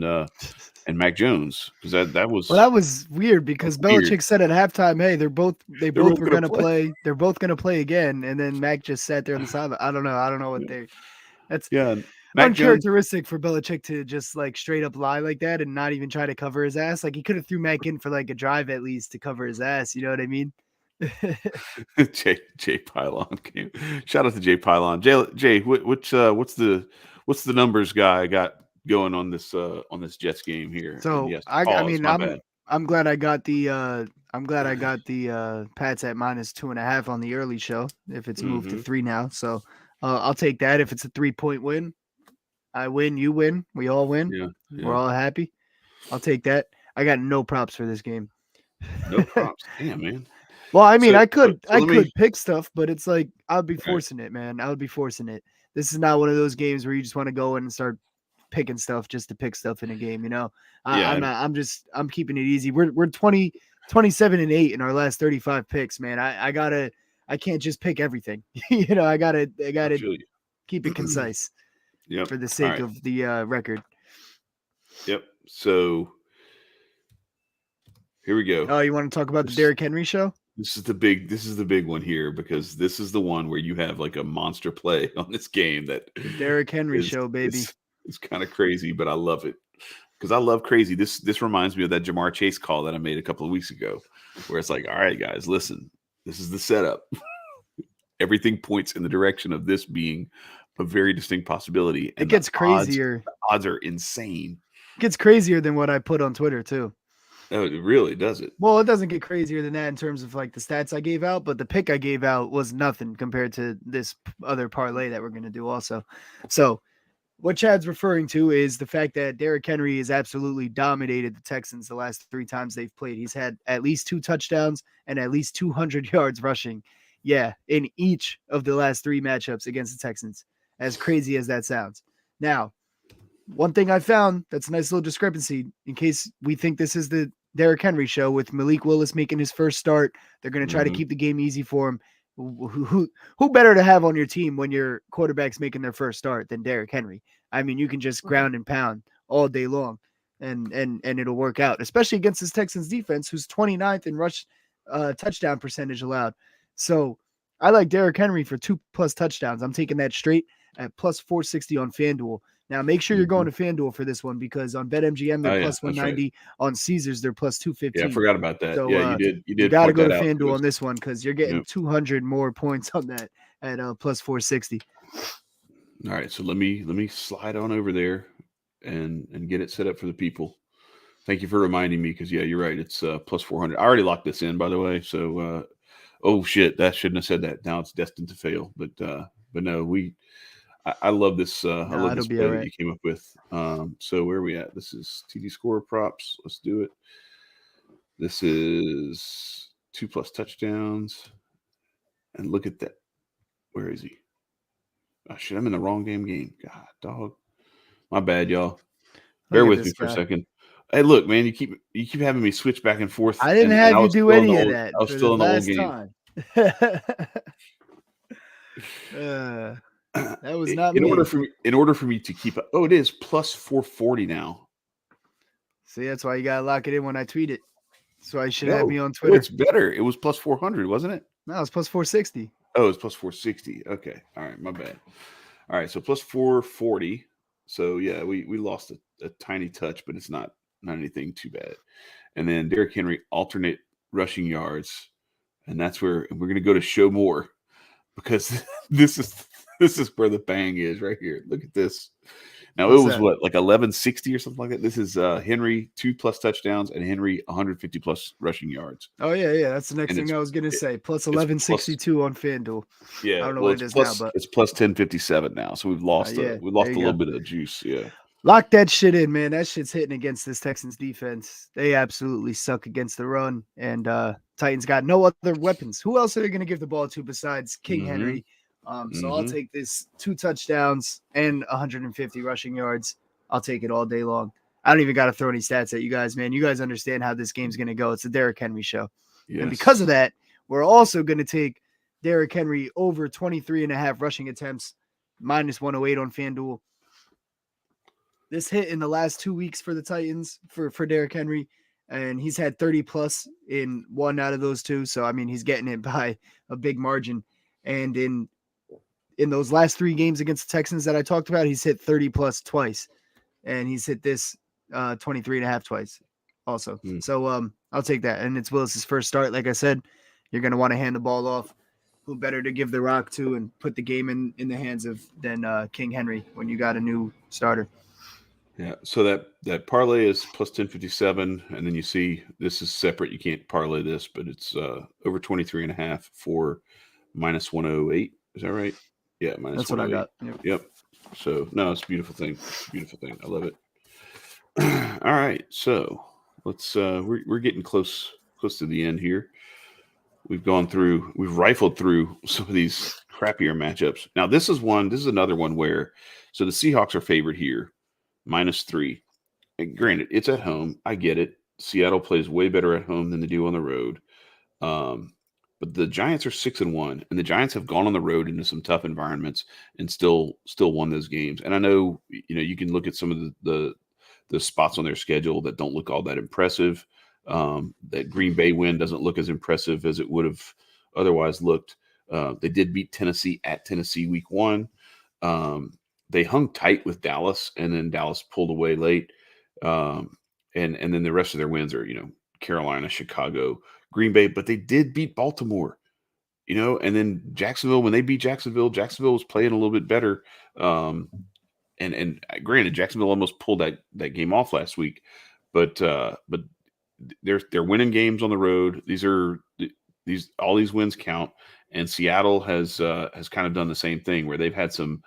Mac Jones? Because that was Well, that was weird because Belichick said at halftime, "Hey, they both were going to play. They're both going to play again." And then Mac just sat there on the sideline. I don't know what that's Mac uncharacteristic for Belichick to just like straight up lie like that and not even try to cover his ass. Like he could have threw Mac in for like a drive at least to cover his ass. You know what I mean? Jay Pylon came. Shout out to Jay Pylon. Jay, what's the numbers guy got going on this Jets game here? So and yes, I'm glad I got the Pats at -2.5 on the early show. If it's moved to 3 now, so I'll take that. If it's a 3-point win, I win, you win, we all win. Yeah. We're all happy. I'll take that. I got no props for this game. No props. Damn, man. Well, I mean, I could pick stuff, but it's like I would be forcing it, man. I would be forcing it. This is not one of those games where you just want to go in and start picking stuff just to pick stuff in a game, you know. I'm keeping it easy. We're 27-8 in our last 35 picks, man. I can't just pick everything. I gotta keep it concise. Yep. For the sake of the record. Yep. So here we go. Oh, you want to talk about the Derrick Henry show? This is the big one here because this is the one where you have like a monster play on this game that the Derrick Henry show, baby. It's kind of crazy, but I love it because I love crazy. This reminds me of that Jamar Chase call that I made a couple of weeks ago, where it's like, all right, guys, listen, this is the setup. Everything points in the direction of this being a very distinct possibility. And it gets crazier. The odds are insane. It gets crazier than what I put on Twitter too. Oh, it really does it. Well, it doesn't get crazier than that in terms of like the stats I gave out, but the pick I gave out was nothing compared to this other parlay that we're going to do also. So what Chad's referring to is the fact that Derrick Henry has absolutely dominated the Texans the last 3 times they've played. He's had at least 2 touchdowns and at least 200 yards rushing. Yeah, in each of the last 3 matchups against the Texans, as crazy as that sounds. Now, one thing I found that's a nice little discrepancy in case we think this is the Derrick Henry show with Malik Willis making his first start. They're going to try to keep the game easy for him. Who better to have on your team when your quarterback's making their first start than Derrick Henry? I mean, you can just ground and pound all day long and it'll work out, especially against this Texans defense, who's 29th in rush touchdown percentage allowed. So I like Derrick Henry for 2+ touchdowns. I'm taking that straight at plus 460 on FanDuel. Now, make sure you're going to FanDuel for this one because on BetMGM, they're plus 190. Right. On Caesars, they're plus 215. Yeah, I forgot about that. So, yeah, you did. You got to go to FanDuel on this one because you're getting 200 more points on that at plus 460. All right, so let me slide on over there and get it set up for the people. Thank you for reminding me because, yeah, you're right. It's plus 400. I already locked this in, by the way. So, oh, shit, that shouldn't have said that. Now it's destined to fail. But no, I love this. I love this play that you came up with. So where are we at? This is TD score props. Let's do it. This is 2+ touchdowns. And look at that. Where is he? Oh shit! I'm in the wrong game. God, dog. My bad, y'all. Bear with me for a second. Hey, look, man. You keep having me switch back and forth. I didn't have you do any of that. I was still in the old game. That was not me. In order for me to keep up. Oh, it is plus 440 now. See, that's why you gotta lock it in when I tweet it. So I should have me on Twitter. It's better. It was plus 400, wasn't it? No, it's plus 460. Oh, it's plus 460. Okay. All right. My bad. All right. So plus 440. So yeah, we lost a tiny touch, but it's not anything too bad. And then Derrick Henry alternate rushing yards, and that's where we're going to go to show more because this is where the bang is right here. Look at this. Now it What's was that? what, like 1160 or something like that. This is Henry 2+ touchdowns and Henry 150+ rushing yards. Oh yeah. That's the next And thing I was gonna it, say. Plus it's plus 1162 on FanDuel. I yeah, don't know well what it is now, but it's plus 1057 now. So yeah, we there lost you a little go. bit of juice. Yeah. Lock that shit in, man. That shit's hitting against this Texans defense. They absolutely suck against the run, and Titans got no other weapons. Who else are they going to give the ball to besides King Mm-hmm. Henry? So I'll Mm-hmm. take this 2 touchdowns and 150 rushing yards. I'll take it all day long. I don't even got to throw any stats at you guys, man. You guys understand how this game's going to go. It's a Derrick Henry show. And because of Yes. that, we're also going to take Derrick Henry over 23.5 rushing attempts, minus 108 on FanDuel. This hit in the last 2 weeks for the Titans for Derrick Henry, and he's had 30 plus in one out of those two. So I mean, he's getting it by a big margin. And in those last 3 games against the Texans that I talked about, he's hit 30 plus twice, and he's hit this 23.5 twice also. Mm. So I'll take that. And it's Willis's first start. Like I said, you're gonna want to hand the ball off. Who better to give the rock to and put the game in the hands of than King Henry when you got a new starter? Yeah. So that parlay is plus 1057, and then you see this is separate. You can't parlay this, but it's over 23.5 for minus 108. Is that right? Yeah, minus That's what I 108. got. Yep. Yep. So no, it's a beautiful thing. It's a beautiful thing. I love it. All right. So let's we're getting close to the end here. We've rifled through some of these crappier matchups. Now this is another one where so the Seahawks are favored here, -3. And granted, it's at home. I get it. Seattle plays way better at home than they do on the road. Um, but the Giants are 6-1, and the Giants have gone on the road into some tough environments and still won those games. And I know you can look at some of the spots on their schedule that don't look all that impressive. That Green Bay win doesn't look as impressive as it would have otherwise looked. They did beat Tennessee at Tennessee week 1. They hung tight with Dallas, and then Dallas pulled away late. Um, and then the rest of their wins are Carolina, Chicago, Green Bay, but they did beat Baltimore. And then Jacksonville, when they beat Jacksonville, Jacksonville was playing a little bit better. And granted, Jacksonville almost pulled that game off last week, but they're winning games on the road. All these wins count, and Seattle has kind of done the same thing where they've had some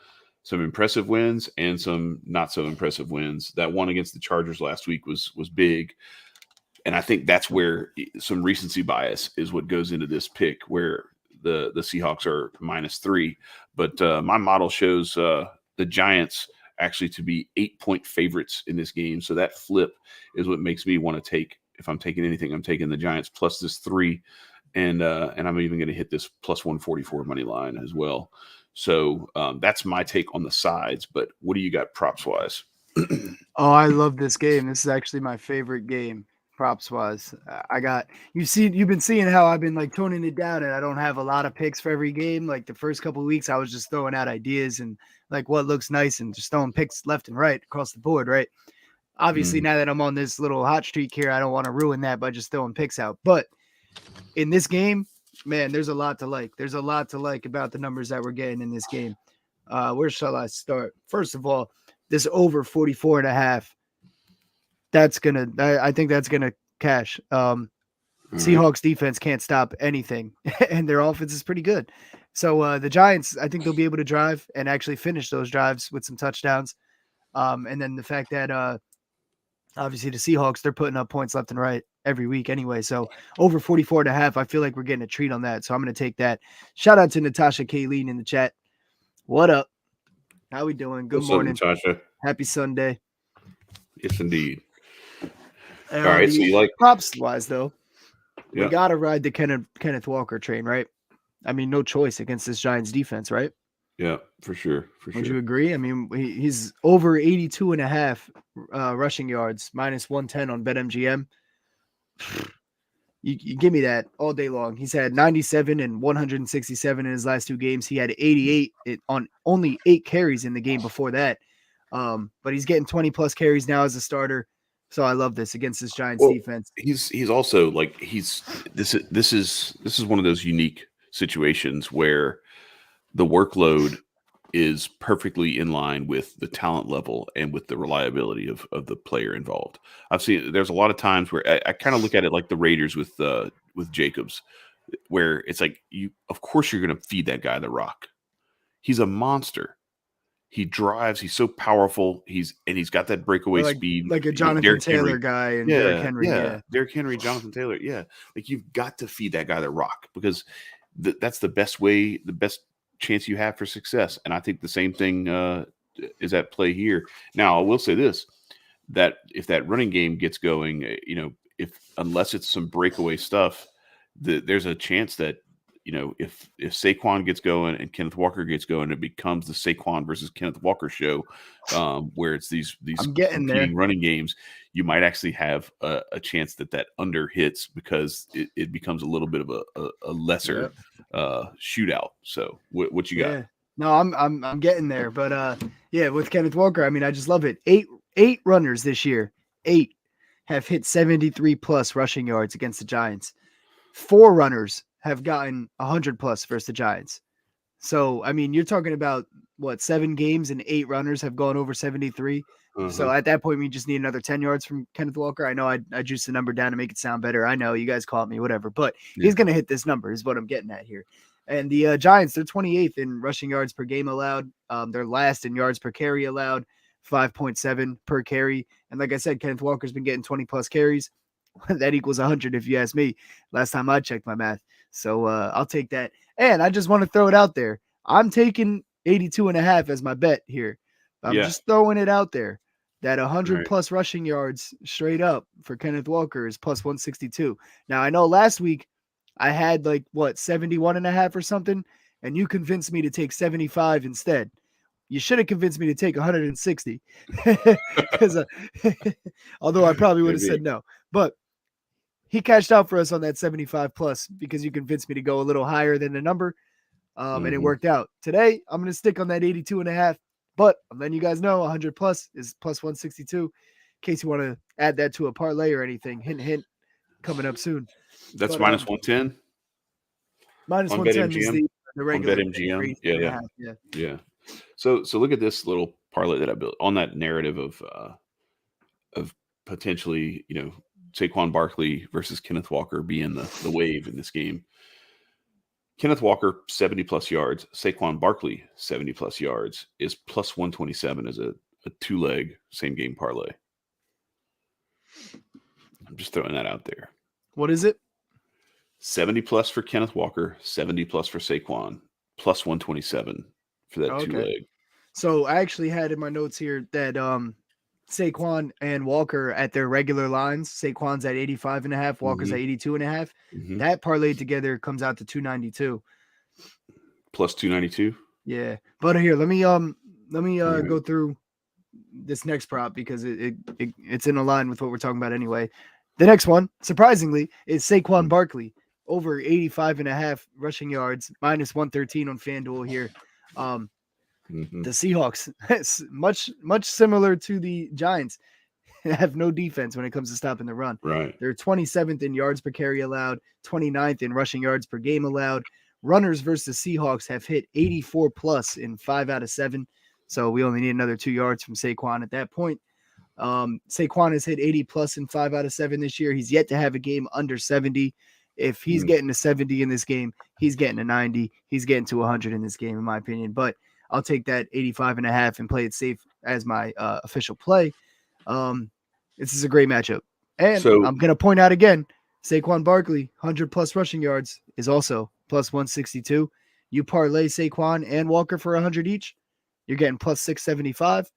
impressive wins and some not so impressive wins. That one against the Chargers last week was big, and I think that's where some recency bias is what goes into this pick, where the Seahawks are -3, but my model shows the Giants actually to be 8-point favorites in this game. So that flip is what makes me want to take. If I'm taking anything, I'm taking the Giants plus this 3, and I'm even going to hit this plus 144 money line as well. So that's my take on the sides. But what do you got props wise? Oh, I love this game. This is actually my favorite game, props wise. You've been seeing how I've been like toning it down, and I don't have a lot of picks for every game. Like the first couple of weeks, I was just throwing out ideas and like what looks nice and just throwing picks left and right across the board, right? Obviously, now that I'm on this little hot streak here, I don't want to ruin that by just throwing picks out. But in this game, man, there's a lot to like. There's a lot to like about the numbers that we're getting in this game. Where shall I start? First of all, this over 44.5. I think that's gonna cash. Seahawks defense can't stop anything, and their offense is pretty good. So the Giants, I think they'll be able to drive and actually finish those drives with some touchdowns. And then the fact that obviously the Seahawks, they're putting up points left and right every week anyway. So over 44.5, I feel like we're getting a treat on that. So I'm going to take that. Shout out to Natasha Kayleen in the chat. What up? How we doing? Good What's morning. up, Natasha? Happy Sunday. Yes, indeed. All right. So you like props wise though? Yeah. We got to ride the Kenneth Walker train, right? I mean, no choice against this Giants defense, right? Yeah, for sure. Would you agree? I mean, he's over 82.5 rushing yards, minus 110 on BetMGM. You give me that all day long. He's had 97 and 167 in his last two games. He had 88 on only 8 carries in the game before that. But he's getting 20 plus carries now as a starter. So I love this against this Giants Well, defense. he's also like this is one of those unique situations where the workload is perfectly in line with the talent level and with the reliability of the player involved. I've seen there's a lot of times where I kind of look at it like the Raiders with Jacobs, where it's like of course you're going to feed that guy the rock. He's a monster. He drives. He's so powerful. He's got that breakaway speed. Like a Jonathan Derrick Taylor Henry. guy and Derrick Henry. Yeah. Derrick Henry, Jonathan Taylor. Yeah, like you've got to feed that guy the rock because that's the best way, the best chance you have for success. And I think the same thing is at play here. Now, I will say this: that if that running game gets going, unless it's some breakaway stuff, there's a chance that if Saquon gets going and Kenneth Walker gets going, it becomes the Saquon versus Kenneth Walker show, where it's these competing running games. You might actually have a chance that under hits because it becomes a little bit of a lesser shootout. So what you got? Yeah. No, I'm getting there, but with Kenneth Walker, I mean, I just love it. Eight runners this year, 8 have hit 73 plus rushing yards against the Giants. 4 runners have gotten 100 plus versus the Giants. So, I mean, you're talking about 7 games and 8 runners have gone over 73. So at that point, we just need another 10 yards from Kenneth Walker. I know I juiced the number down to make it sound better. I know you guys caught me, whatever, but he's going to hit this number is what I'm getting at here. And the Giants, they're 28th in rushing yards per game allowed. They're last in yards per carry allowed, 5.7 per carry. And like I said, Kenneth Walker's been getting 20 plus carries. That equals 100 if you ask me. Last time I checked my math. So I'll take that. And I just want to throw it out there. I'm taking 82.5 as my bet here. I'm just throwing it out there that 100 plus rushing yards straight up for Kenneth Walker is plus 162. Now, I know last week I had 71.5 or something, and you convinced me to take 75 instead. You should have convinced me to take 160 because although I probably would have said no, but he cashed out for us on that 75 plus because you convinced me to go a little higher than the number. And it worked out. Today, I'm going to stick on that 82.5, but I'm letting you guys know 100 plus is plus 162 in case you want to add that to a parlay or anything. Hint, hint, coming up soon. That's minus 110. Minus 110 is the regular MGM. Yeah. So look at this little parlay that I built on that narrative of potentially, Saquon Barkley versus Kenneth Walker being the wave in this game. Kenneth Walker, 70 plus yards. Saquon Barkley, 70 plus yards, is plus 127 as a 2-leg same game parlay. I'm just throwing that out there. What is it? 70 plus for Kenneth Walker, 70 plus for Saquon, plus 127 for that 2-leg. So I actually had in my notes here that Saquon and Walker at their regular lines. Saquon's at 85.5, Walker's at 82.5. That parlay together comes out to 292. Plus 292? Yeah. But here, let me go through this next prop because it's in line with what we're talking about anyway. The next one, surprisingly, is Saquon Barkley over 85.5 rushing yards, minus 113 on FanDuel here. The Seahawks, much similar to the Giants, have no defense when it comes to stopping the run. Right. They're 27th in yards per carry allowed, 29th in rushing yards per game allowed. Runners versus the Seahawks have hit 84 plus in 5 out of 7. So we only need another 2 yards from Saquon at that point. Saquon has hit 80 plus in 5 out of 7 this year. He's yet to have a game under 70. If he's getting a 70 in this game, he's getting a 90. He's getting to 100 in this game, in my opinion. But I'll take that 85.5 and play it safe as my official play. This is a great matchup. And so, I'm going to point out again, Saquon Barkley, 100 plus rushing yards is also plus 162. You parlay Saquon and Walker for 100 each, you're getting plus 675.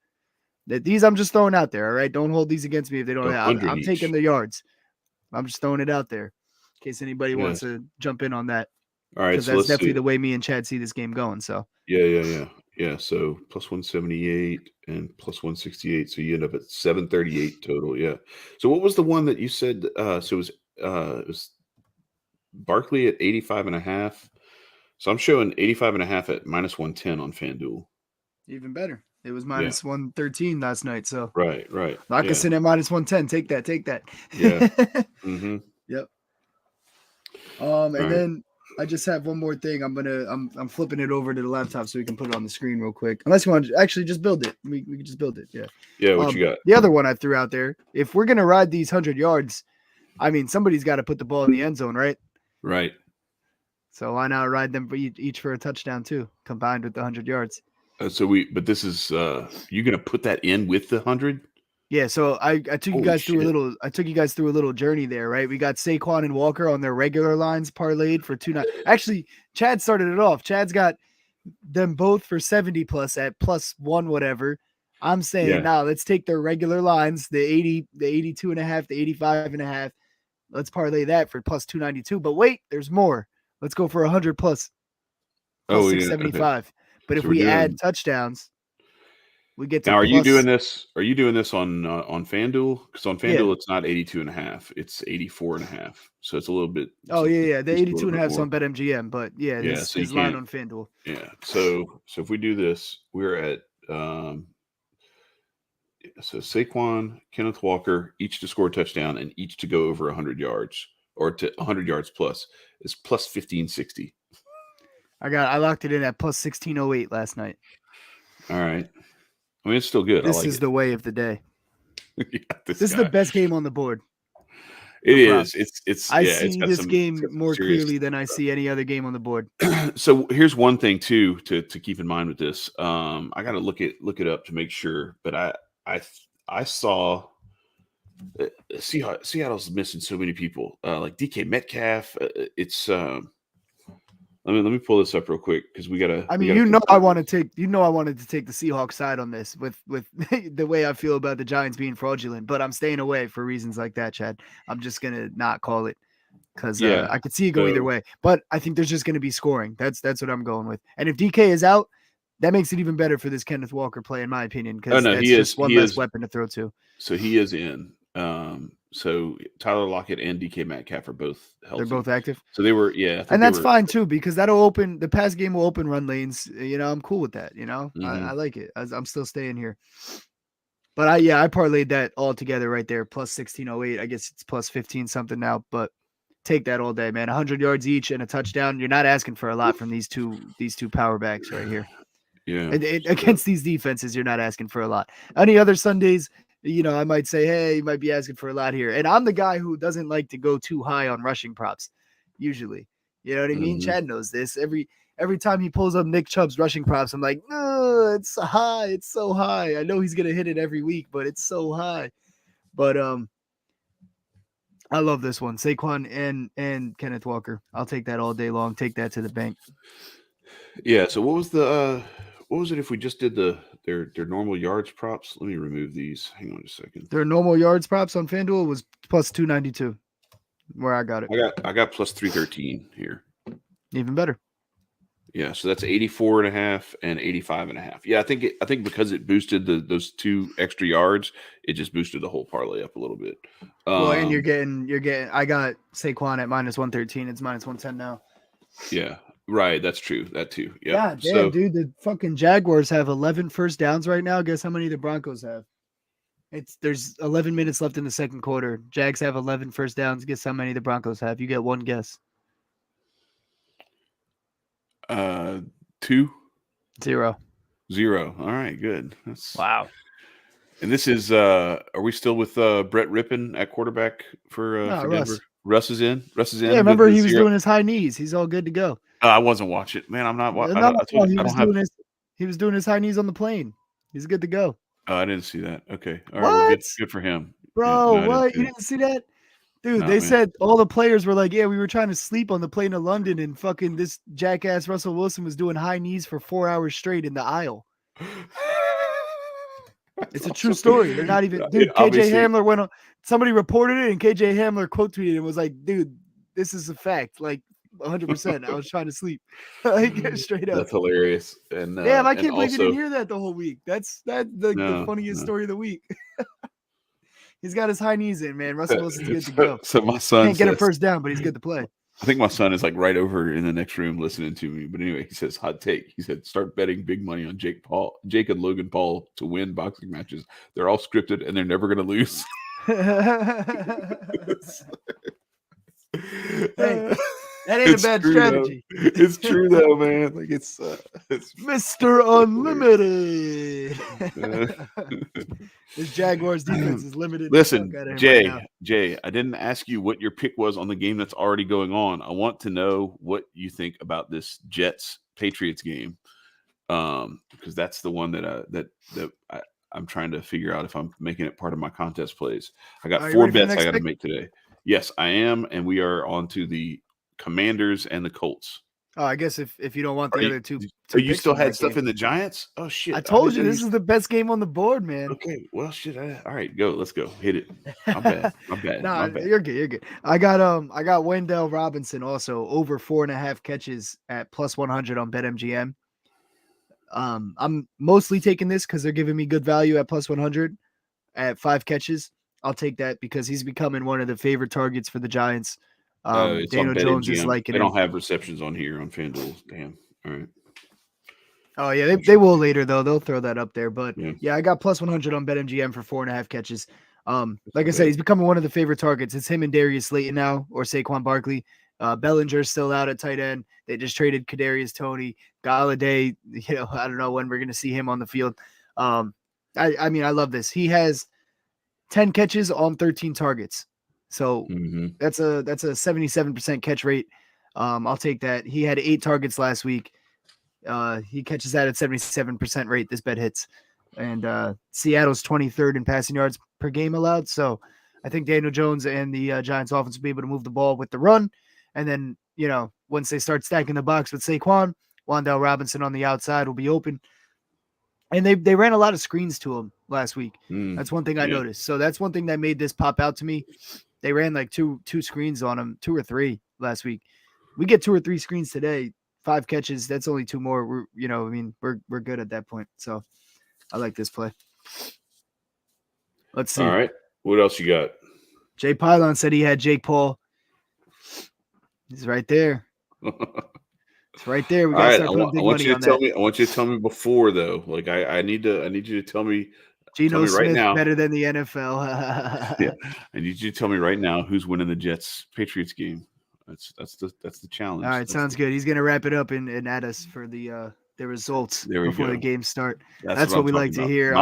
These I'm just throwing out there, all right? Don't hold these against me if they don't have. I'm taking the yards. I'm just throwing it out there in case anybody wants to jump in on that. All right, because that's definitely the way me and Chad see this game going. So yeah. So plus 178 and plus 168. So you end up at 738 total. Yeah. So what was the one that you said? So it was Barkley at 85.5. So I'm showing 85.5 at -110 on FanDuel. Even better. It was Yeah. minus 113 last night. So Right. Lockerson at minus 110. Take that. Yeah. Mm-hmm. Yep. All And right. then I just have one more thing. I'm flipping it over to the laptop so we can put it on the screen real quick. Unless you want to actually just build it. We can just build it. Yeah. Yeah. What you got? The other one I threw out there. If we're gonna ride these 100 yards, I mean somebody's got to put the ball in the end zone, right? Right. So why not ride them for each for a touchdown too, combined with the 100 yards? But this is you gonna put that in with the 100? Yeah, so I took you guys through a little journey there, right? We got Saquon and Walker on their regular lines parlayed for 2-9. Actually, Chad started it off. Chad's got them both for 70 plus at +1 whatever. I'm saying now let's take their regular lines, the 80, the 82.5, the 85.5. Let's parlay that for +292. But wait, there's more. Let's go for 100 plus 675. Okay. But if we add touchdowns, we get to now. Are you doing this? Are you doing this on FanDuel? Because on FanDuel it's not 82.5; it's 84.5. So it's a little bit. Oh yeah. The 82.5 is on BetMGM, but his line on FanDuel. Yeah. So if we do this, we're at so Saquon, Kenneth Walker, each to score a touchdown and each to go over 100 yards or to 100 yards plus is plus 1560. I locked it in at plus 1608 last night. All right. I mean, it's still good. This is the way of the day. Yeah, this is the best game on the board. It is. It's. I see this game more clearly than I see any other game on the board. So here's one thing too to keep in mind with this. I got to look it up to make sure, but I saw Seattle's missing so many people, like DK Metcalf. It's let me pull this up real quick because we gotta. I mean, I wanted to take the Seahawks side on this with the way I feel about the Giants being fraudulent, but I'm staying away for reasons like that, Chad. I'm just gonna not call it because I could see it go either way. But I think there's just gonna be scoring. That's what I'm going with. And if DK is out, that makes it even better for this Kenneth Walker play, in my opinion, because that's just one less weapon to throw to. So he is in. So Tyler Lockett and DK Metcalf are both healthy. They're both active. So they were, and that's fine too, because that'll open the pass game will open run lanes. I'm cool with that. I like it. I'm still staying here. But I parlayed that all together right there, plus 1608. I guess it's plus 15 something now, but take that all day, man. 100 yards each and a touchdown. You're not asking for a lot from these two power backs right here. Yeah. Against these defenses, you're not asking for a lot. Any other Sundays, I might say, hey, you might be asking for a lot here. And I'm the guy who doesn't like to go too high on rushing props, usually. You know what I mean? Chad knows this. Every time he pulls up Nick Chubb's rushing props, I'm like, no, it's high. It's so high. I know he's going to hit it every week, but it's so high. But I love this one. Saquon and Kenneth Walker. I'll take that all day long. Take that to the bank. Yeah. So what was it if we just did their normal yards props? Let me remove these. Hang on a second. Their normal yards props on FanDuel was plus 292. Where I got it. I got plus 313 here. Even better. Yeah, so that's 84.5 and 85.5. Yeah, I think because it boosted those 2 extra yards, it just boosted the whole parlay up a little bit. Well, and you're getting. I got Saquon at minus 113. It's minus 110 now. Yeah. Right, that's true. That too. Yeah. God damn, dude, the fucking Jaguars have 11 first downs right now. Guess how many the Broncos have? There's 11 minutes left in the second quarter. Jags have 11 first downs. Guess how many the Broncos have? You get one guess. 2? 0. 0. All right, good. Wow. And this is are we still with Brett Rippon at quarterback for Denver? Russ is in. Yeah, remember he was doing his high knees. He's all good to go. I wasn't watching. Man, I'm not watching. He was doing his high knees on the plane. He's good to go. Oh, I didn't see that. Okay. All right. Well, good for him. Bro, yeah, what? You didn't see that? Dude, they said all the players were like, yeah, we were trying to sleep on the plane to London, and fucking this jackass Russell Wilson was doing high knees for 4 hours straight in the aisle. It's a true story. They're not even. Dude, KJ Hamler went on. Somebody reported it, and KJ Hamler quote tweeted and was like, "Dude, this is a fact. Like 100%. I was trying to sleep. Like, straight up. That's hilarious. And damn, I can't believe you didn't hear that the whole week. That's the funniest story of the week. He's got his high knees in, man. Russell Wilson's good to go. So my son can't get a first down, but he's good to play. I think my son is like right over in the next room listening to me. But anyway, he says hot take. He said start betting big money on Jake and Logan Paul to win boxing matches. They're all scripted and they're never going to lose. Hey, that ain't a bad true, strategy. Though. It's true though, man. Like it's Mr. Unlimited. This Jaguars defense is limited. Listen, Jay, right Jay, I didn't ask you what your pick was on the game that's already going on. I want to know what you think about this Jets Patriots game, because that's the one that I'm trying to figure out if I'm making it part of my contest plays. I got 4 bets I got to make today. Yes, I am, and we are on to the Commanders and the Colts. Oh, I guess if you don't want the other two. So you still had stuff in the Giants? Oh shit! I told you this is the best game on the board, man. Okay, well shit. All right, go. Let's go. Hit it. My bad. My bad. Nah, my bad. You're good. You're good. I got Wendell Robinson also over 4.5 catches at plus 100 on BetMGM. I'm mostly taking this because they're giving me good value at plus 100 at 5 catches. I'll take that because he's becoming one of the favorite targets for the Giants. Daniel Jones is liking it. They don't have receptions on here on FanDuel. Damn. All right. Oh yeah, they will later though. They'll throw that up there. But yeah, I got plus 100 on BetMGM for 4.5 catches. Like I said, he's becoming one of the favorite targets. It's him and Darius Slayton now, or Saquon Barkley. Bellinger's still out at tight end. They just traded Kadarius Toney. Galladay, I don't know when we're gonna see him on the field. I mean, I love this. He has 10 catches on 13 targets. So that's a 77% catch rate. I'll take that. He had 8 targets last week. He catches that at 77% rate. This bet hits. And Seattle's 23rd in passing yards per game allowed. So I think Daniel Jones and the Giants offense will be able to move the ball with the run. And then, once they start stacking the box with Saquon, Wandale Robinson on the outside will be open. And they ran a lot of screens to him last week. That's one thing I noticed. So that's one thing that made this pop out to me. They ran like two screens on him, 2 or 3 last week. We get 2 or 3 screens today, 5 catches. That's only 2 more. We're good at that point. So I like this play. Let's see. All right. What else you got? Jay Pylon said he had Jake Paul. He's right there. It's right there. We got to start putting big money on that. I want you to tell me before though. Like I need you to tell me. Geno Smith right now, better than the NFL. Yeah, I need you to tell me right now who's winning the Jets Patriots game. That's the challenge. All right, sounds good. He's gonna wrap it up and add us for the results before the games start. That's what we like to hear.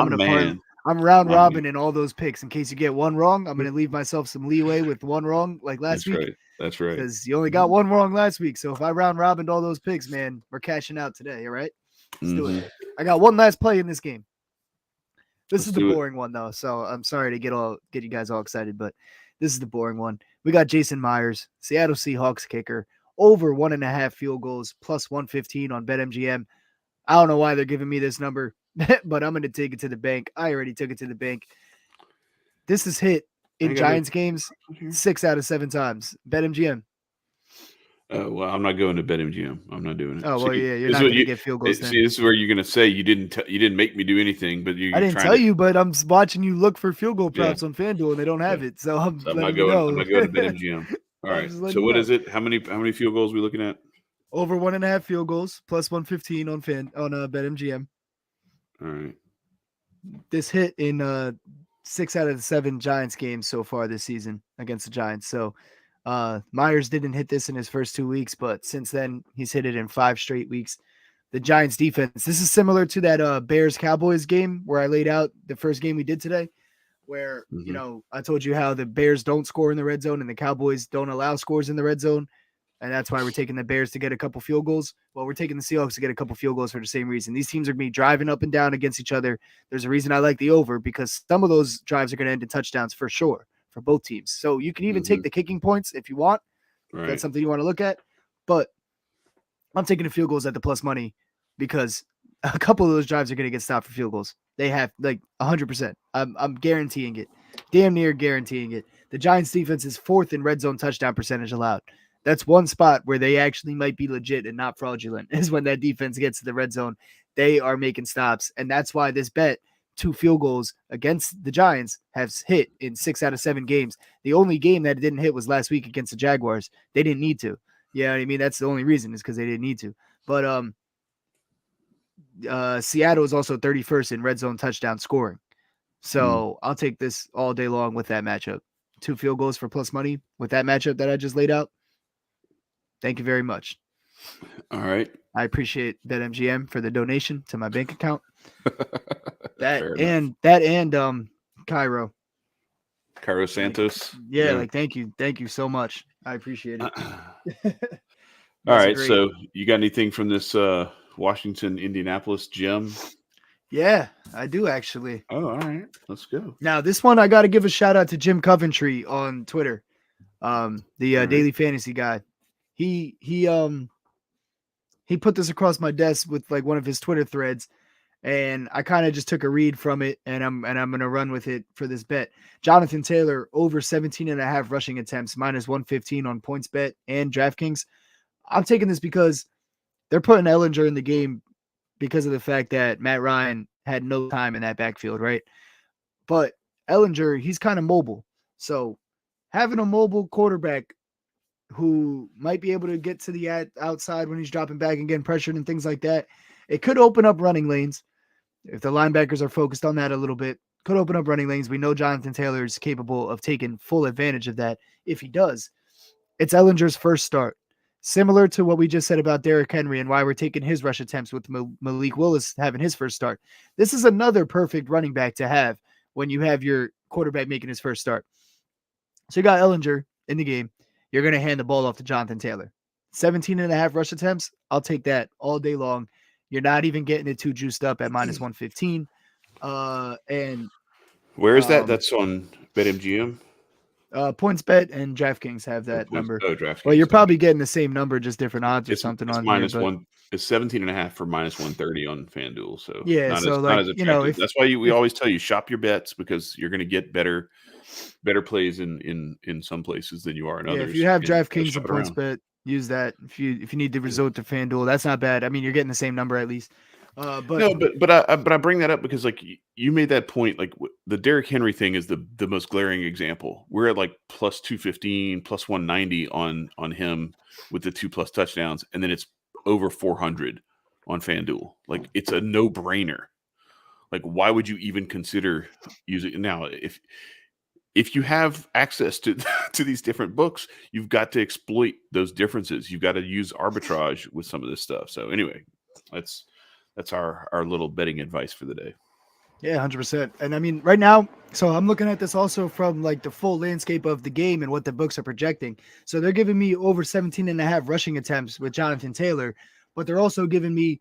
I'm round robin in all those picks. In case you get one wrong, I'm gonna leave myself some leeway with one wrong, like last week. That's right. Because you only got one wrong last week. So if I round robined all those picks, man, we're cashing out today. All right, let's do it. I got one last play in this game. This is the boring one though, so I'm sorry to get you guys all excited, but this is the boring one. We got Jason Myers, Seattle Seahawks kicker, over 1.5 field goals, plus 115 on BetMGM. I don't know why they're giving me this number, but I'm going to take it to the bank. I already took it to the bank. This is hit in Giants games 6 out of 7 times. BetMGM. Well, I'm not going to BetMGM. I'm not doing it. Oh, well, yeah, you're not going to get field goals. See, this is where you're going to say you didn't make me do anything, but I didn't tell you, but I'm watching you look for field goal props on FanDuel, and they don't have it. So I'm not going to BetMGM. All right. So what is it? How many field goals are we looking at? Over 1.5 field goals, plus 115 on BetMGM. All right. This hit in 6 out of the 7 Giants games so far this season against the Giants. So Myers didn't hit this in his first 2 weeks, but since then he's hit it in 5 straight weeks. The Giants defense, this is similar to that Bears Cowboys game where I laid out the first game we did today, where, I told you how the Bears don't score in the red zone and the Cowboys don't allow scores in the red zone. And that's why we're taking the Bears to get a couple field goals. Well, we're taking the Seahawks to get a couple field goals for the same reason. These teams are going to be driving up and down against each other. There's a reason I like the over, because some of those drives are going to end in touchdowns for sure for both teams. So you can even take the kicking points if you want. Right. That's something you want to look at. But I'm taking the field goals at the plus money because a couple of those drives are going to get stopped for field goals. They have like 100%. I'm guaranteeing it. Damn near guaranteeing it. The Giants defense is 4th in red zone touchdown percentage allowed. That's one spot where they actually might be legit and not fraudulent, is when that defense gets to the red zone. They are making stops. And that's why this bet 2 field goals against the Giants has hit in 6 out of 7 games. The only game that it didn't hit was last week against the Jaguars. They didn't need to. Yeah, you know what I mean, that's the only reason is because they didn't need to. But Seattle is also 31st in red zone touchdown scoring. So I'll take this all day long with that matchup. 2 field goals for plus money with that matchup that I just laid out. Thank you very much. All right. I appreciate BetMGM for the donation to my bank account. Fair and Cairo. Cairo Santos. Yeah, like thank you so much. I appreciate it. All right, so you got anything from this Washington Indianapolis gym? Yeah, I do actually. Oh, all right, let's go. Now this one I got to give a shout out to Jim Coventry on Twitter, the Daily Fantasy guy. He put this across my desk with like one of his Twitter threads, and I kind of just took a read from it, and I'm gonna run with it for this bet. Jonathan Taylor over 17.5 rushing attempts, minus 115 on PointsBet and DraftKings. I'm taking this because they're putting Ellinger in the game because of the fact that Matt Ryan had no time in that backfield, right? But Ellinger, he's kind of mobile, so having a mobile quarterback who might be able to get to the outside when he's dropping back and getting pressured and things like that, it could open up running lanes. If the linebackers are focused on that a little bit, could open up running lanes. We know Jonathan Taylor is capable of taking full advantage of that. If he does, it's Ellinger's first start. Similar to what we just said about Derrick Henry and why we're taking his rush attempts with Malik Willis having his first start. This is another perfect running back to have when you have your quarterback making his first start. So you got Ellinger in the game. You're going to hand the ball off to Jonathan Taylor. 17.5 rush attempts. I'll take that all day long. You're not even getting it too juiced up at minus 115. And where is that? That's on BetMGM. PointsBet and DraftKings have that number. Oh, DraftKings. Well, you're probably getting the same number, just different odds or something it's on minus here. One. It's 17.5 for minus 130 on FanDuel. So yeah, not so as, like not as you know, that's why we always tell you shop your bets because you're going to get better plays in some places than you are in others. If you have DraftKings and PointsBet, use that. If you need to resort to FanDuel, that's not bad. I mean, you're getting the same number at least. But I bring that up because like you made that point. Like the Derrick Henry thing is the most glaring example. We're at like plus 215, plus 190 on him with the 2+ touchdowns, and then it's over 400 on FanDuel. Like it's a no brainer. Like why would you even consider using it now? If you have access to these different books, you've got to exploit those differences. You've got to use arbitrage with some of this stuff. So anyway, that's our little betting advice for the day. Yeah, 100%. And I mean, right now, so I'm looking at this also from like the full landscape of the game and what the books are projecting. So they're giving me over 17.5 rushing attempts with Jonathan Taylor, but they're also giving me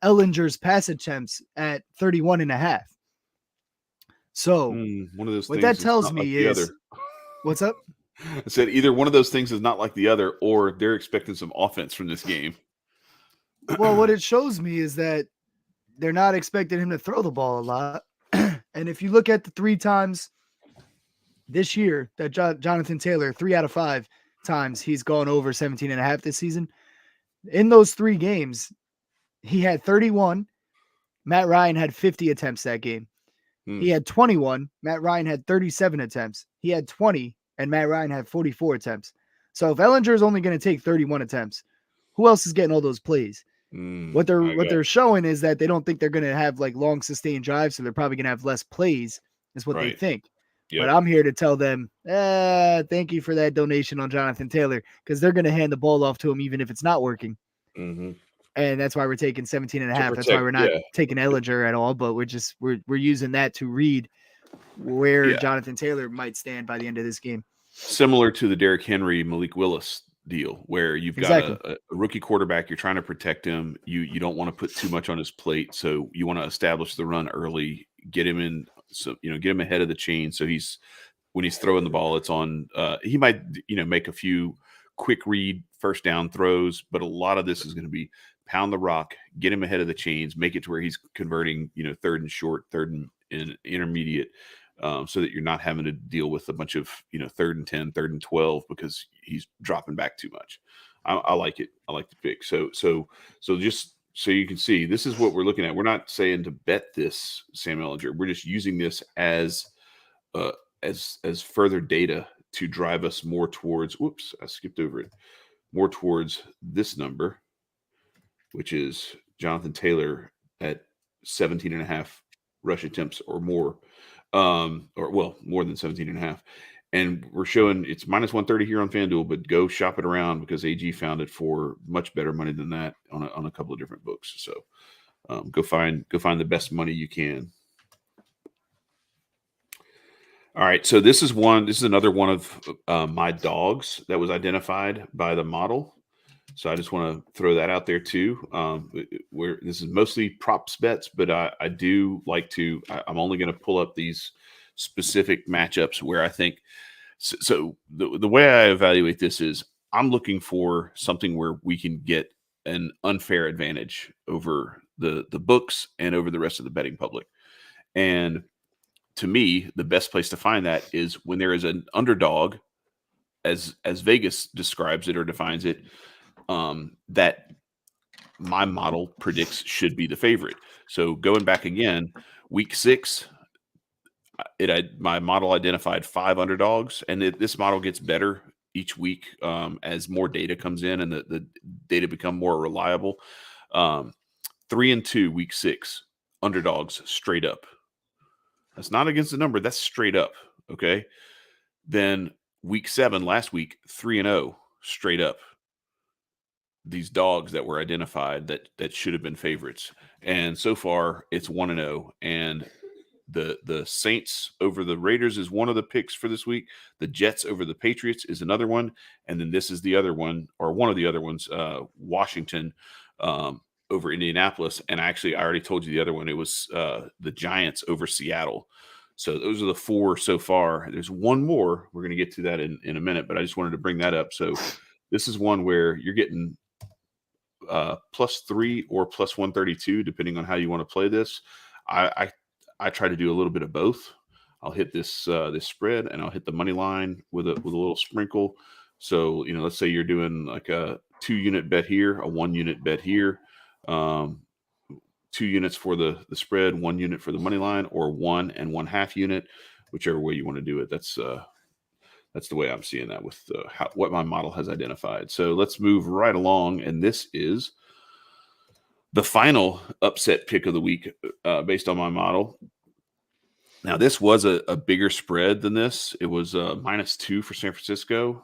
Ellinger's pass attempts at 31.5. So one of those what things that tells me is, what's up? I said either one of those things is not like the other, or they're expecting some offense from this game. Well, what it shows me is that they're not expecting him to throw the ball a lot. And if you look at the 3 times this year that Jonathan Taylor, 3 out of 5 times he's gone over 17.5 this season. In those 3 games, he had 31. Matt Ryan had 50 attempts that game. He had 21. Matt Ryan had 37 attempts. He had 20, and Matt Ryan had 44 attempts. So if Ellinger is only going to take 31 attempts, who else is getting all those plays? What they're showing is that they don't think they're going to have like long sustained drives, so they're probably going to have less plays, is what they think. Yep. But I'm here to tell them, thank you for that donation on Jonathan Taylor, because they're going to hand the ball off to him even if it's not working. Mm-hmm. And that's why we're taking 17.5. That's why we're not taking Ellinger at all, but we're using that to read where Jonathan Taylor might stand by the end of this game. Similar to the Derrick Henry, Malik Willis deal, where you've got a rookie quarterback, you're trying to protect him. You don't want to put too much on his plate, so you want to establish the run early, get him in, so get him ahead of the chain. So when he's throwing the ball, it's on. He might make a few quick read first down throws, but a lot of this is going to be pound the rock, get him ahead of the chains, make it to where he's converting, third and short, third and intermediate, so that you're not having to deal with a bunch of, 3rd and 10, 3rd and 12 because he's dropping back too much. I like it. I like the pick. So just So you can see this is what we're looking at. We're not saying to bet this Sam Ellinger. We're just using this uh, as further data to drive us more towards. Whoops, I skipped over it. More towards this number, which is Jonathan Taylor at 17 and a half rush attempts or more, or well, more than 17 and a half. And we're showing it's minus 130 here on FanDuel, but go shop it around because AG found it for much better money than that on a couple of different books. So go find the best money you can. All right, so this is another one of my dogs that was identified by the model. So I just want to throw that out there too. Where this is mostly props bets, but I do like to. I'm only going to pull up these specific matchups where I think. So the way I evaluate this is I'm looking for something where we can get an unfair advantage over the books and over the rest of the betting public. And to me, the best place to find that is when there is an underdog, as Vegas describes it or defines it, that my model predicts should be the favorite. So going back again, week 6, my model identified 5 underdogs, and this model gets better each week as more data comes in and the data become more reliable. 3-2 week 6 underdogs straight up. That's not against the number. That's straight up. Okay. Then week 7 last week, 3-0 straight up. These dogs that were identified that should have been favorites, and so far it's 1-0. And the Saints over the Raiders is one of the picks for this week. The Jets over the Patriots is another one, and then this is the other one, or one of the other ones. Washington over Indianapolis, and I already told you the other one. It was the Giants over Seattle. So those are the 4 so far. There's one more. We're going to get to that in a minute, but I just wanted to bring that up. So this is one where you're getting +3 or +132, depending on how you want to play this. I try to do a little bit of both. I'll hit this spread, and I'll hit the money line with a little sprinkle. So let's say you're doing like a 2-unit bet here, a 1-unit bet here, 2 units for the spread, 1 unit for the money line, or 1 1/2 unit, whichever way you want to do it. That's the way I'm seeing that with what my model has identified. So let's move right along. And this is the final upset pick of the week based on my model. Now, this was a bigger spread than this. It was -2 for San Francisco.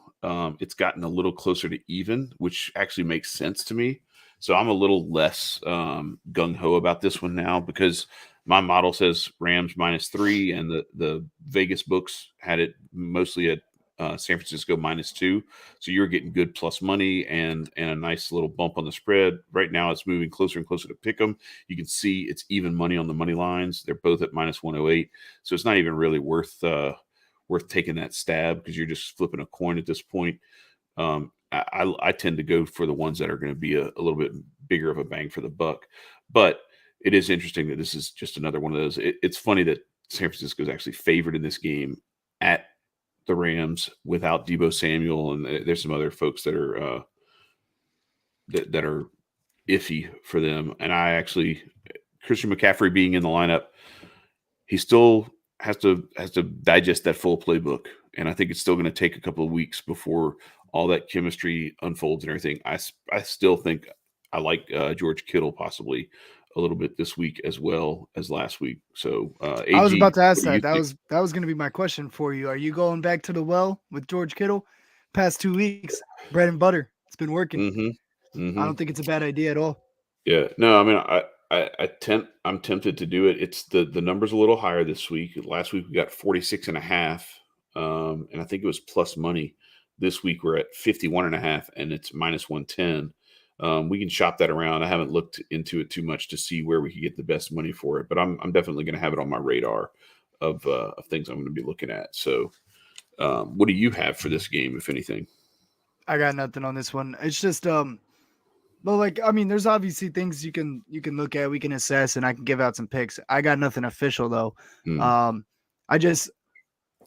It's gotten a little closer to even, which actually makes sense to me. So I'm a little less gung-ho about this one now because my model says Rams -3, and the Vegas books had it mostly at San Francisco -2. So you're getting good plus money and a nice little bump on the spread. Right now it's moving closer and closer to pick 'em. You can see it's even money on the money lines. They're both at -108. So it's not even really worth taking that stab because you're just flipping a coin at this point. I tend to go for the ones that are going to be a little bit bigger of a bang for the buck. But it is interesting that this is just another one of those. It's funny that San Francisco is actually favored in this game at the Rams without Deebo Samuel, and there's some other folks that are that are iffy for them. And Christian McCaffrey being in the lineup, he still has to digest that full playbook, and I think it's still going to take a couple of weeks before all that chemistry unfolds and everything. I still think I like George Kittle possibly a little bit this week as well as last week. So AG, I was about to ask that. That was going to be my question for you. Are you going back to the well with George Kittle? Past 2 weeks, bread and butter. It's been working. I don't think it's a bad idea at all. Yeah, no, I mean, I'm tempted to do it. It's the number's a little higher this week. Last week we got 46.5, and I think it was plus money. This week we're at 51.5, and it's -110. We can shop that around. I haven't looked into it too much to see where we could get the best money for it, but I'm definitely going to have it on my radar of things I'm going to be looking at. So, what do you have for this game, if anything? I got nothing on this one. It's just but like I mean, there's obviously things you can look at, we can assess, and I can give out some picks. I got nothing official though.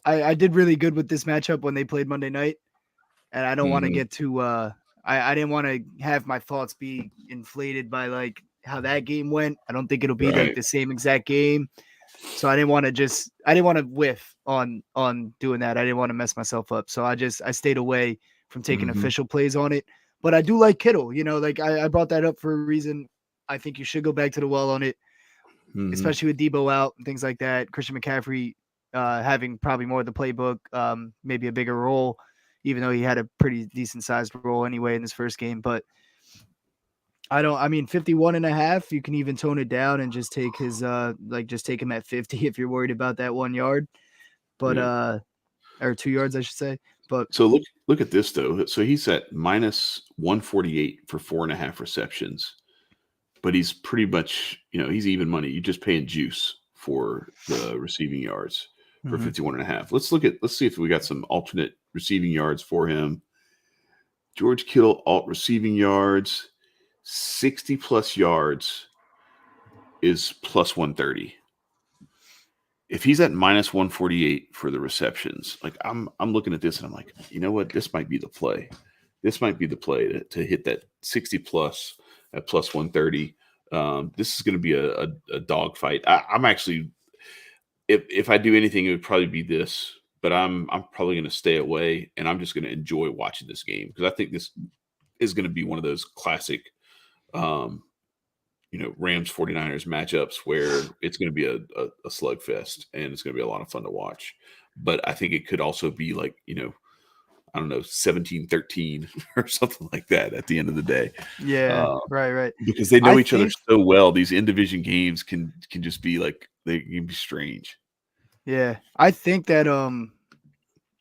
I did really good with this matchup when they played Monday night, and I don't want to get too I didn't want to have my thoughts be inflated by like how that game went. I don't think it'll be like Right. the same exact game. So I didn't want to whiff on doing that. I didn't want to mess myself up. So I stayed away from taking Mm-hmm. official plays on it. But I do like Kittle. Like I brought that up for a reason. I think you should go back to the well on it, Mm-hmm. especially with Debo out and things like that. Christian McCaffrey having probably more of the playbook, maybe a bigger role, even though he had a pretty decent sized role anyway in his first game. But I mean, 51.5, you can even tone it down and just take his, just take him at 50 if you're worried about that 1 yard, but, Yeah. or 2 yards, I should say. But So look at this though. So he's at minus 148 for 4.5 receptions, but he's pretty much, he's even money. You're just paying juice for the receiving yards for 51.5. Let's see if we got some alternate receiving yards for him. George Kittle alt receiving yards, 60 plus yards is plus 130. If he's at minus 148 for the receptions, like I'm looking at this and I'm like, you know what? This might be the play. This might be the play to hit that 60 plus at plus 130. This is going to be a dog fight. I'm actually, if I do anything, it would probably be this, but I'm probably going to stay away and I'm just going to enjoy watching this game because I think this is going to be one of those classic, Rams 49ers matchups where it's going to be a slugfest and it's going to be a lot of fun to watch. But I think it could also be like, I don't know, 17-13 or something like that at the end of the day. yeah, right. Because they know I each other think, so well. These in-division games can just be like, they can be strange. yeah, I think that,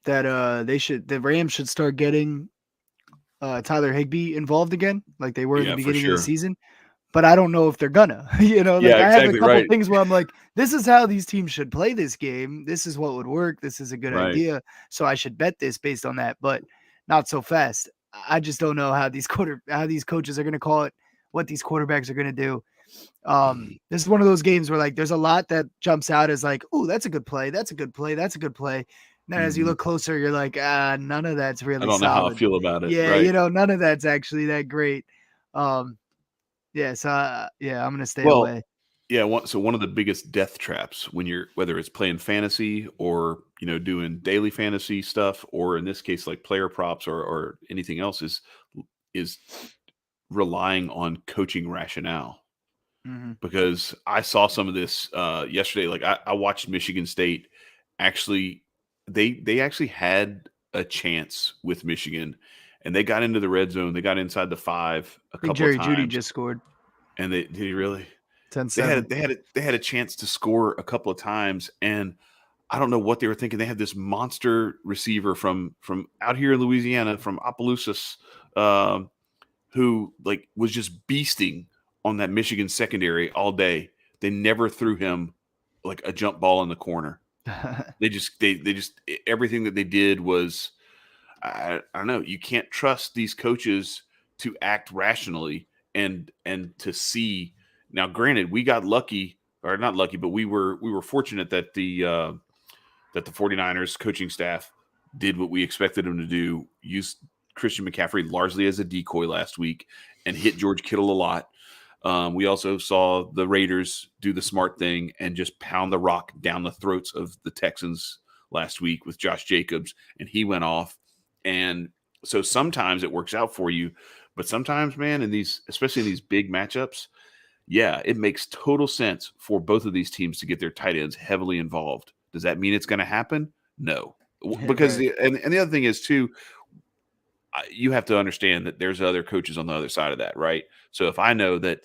the Rams should start getting, Tyler Higbee involved again, like they were in the Yeah, for beginning of the sure. season. But I don't know if they're gonna, Yeah, like I have a exactly couple right. things where I'm like, this is how these teams should play this game. This is what would work. This is a good Right. idea. So I should bet this based on that, but not so fast. I just don't know how these coaches are gonna call it, what these quarterbacks are gonna do. This is one of those games where like there's a lot that jumps out as like, oh, that's a good play, that's a good play, that's a good play. And then as you Mhm. look closer, you're like, none of that's I really don't know how I solid. feel about it. Yeah, Right. none of that's actually that great. Um, yeah, so yeah, I'm gonna stay Well, away. yeah, one of the biggest death traps when you're whether it's playing fantasy or doing daily fantasy stuff, or in this case like player props or anything else is relying on coaching rationale. Mhm. Because I saw some of this yesterday. Like I watched Michigan State actually they actually had a chance with Michigan, and they got into the red zone. They got inside the 5 a I think couple of Jerry Judy times, just scored and did he really? They had 10-7. they had a chance to score a couple of times, and I don't know what they were thinking. They had this monster receiver from out here in Louisiana, from Opelousas, um, who like was just beasting on that Michigan secondary all day. They never threw him like a jump ball in the corner. They just everything that they did was I don't know. You can't trust these coaches to act rationally and to see. Now, granted, we got lucky or not lucky, but we were fortunate that the 49ers coaching staff did what we expected them to do. Use Christian McCaffrey largely as a decoy last week and hit George Kittle a lot. We also saw the Raiders do the smart thing and just pound the rock down the throats of the Texans last week with Josh Jacobs, and he went off. And so sometimes it works out for you, but sometimes, man, especially in these big matchups, yeah, it makes total sense for both of these teams to get their tight ends heavily involved. Does that mean it's going to happen? No, Yeah, because right. and the other thing is too, you have to understand that there's other coaches on the other side of that, right? So if I know that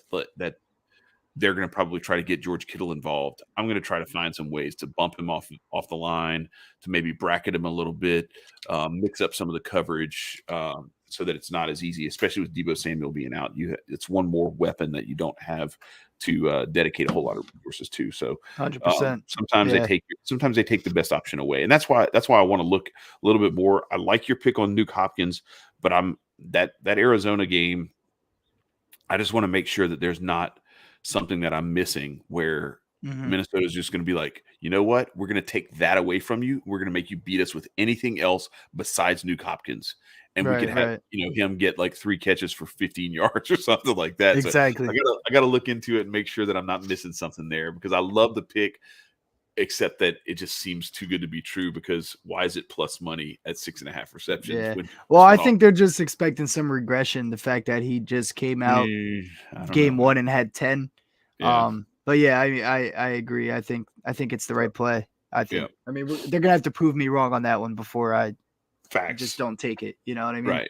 they're going to probably try to get George Kittle involved, I'm going to try to find some ways to bump him off the line, to maybe bracket him a little bit, mix up some of the coverage, so that it's not as easy, especially with Debo Samuel being out. It's one more weapon that you don't have to dedicate a whole lot of resources to. So 100%. sometimes Yeah. sometimes they take the best option away, and that's why I want to look a little bit more. I like your pick on Nuke Hopkins, but that Arizona game. I just want to make sure that there's not something that I'm missing where Mhm. Minnesota is just going to be like, you know what? We're going to take that away from you. We're going to make you beat us with anything else besides Nuke Hopkins. and we could have him get like 3 catches for 15 yards or something like that. Exactly. So I gotta look into it and make sure that I'm not missing something there, because I love the pick, except that it just seems too good to be true, because why is it plus money at 6.5 receptions? Yeah. Well, I think they're just expecting some regression. The fact that he just came out game 1 and had 10. Yeah. But yeah, I mean, I agree. I think it's the right play. I think. Yeah. I mean, they're gonna have to prove me wrong on that one before I just don't take it. You know what I mean?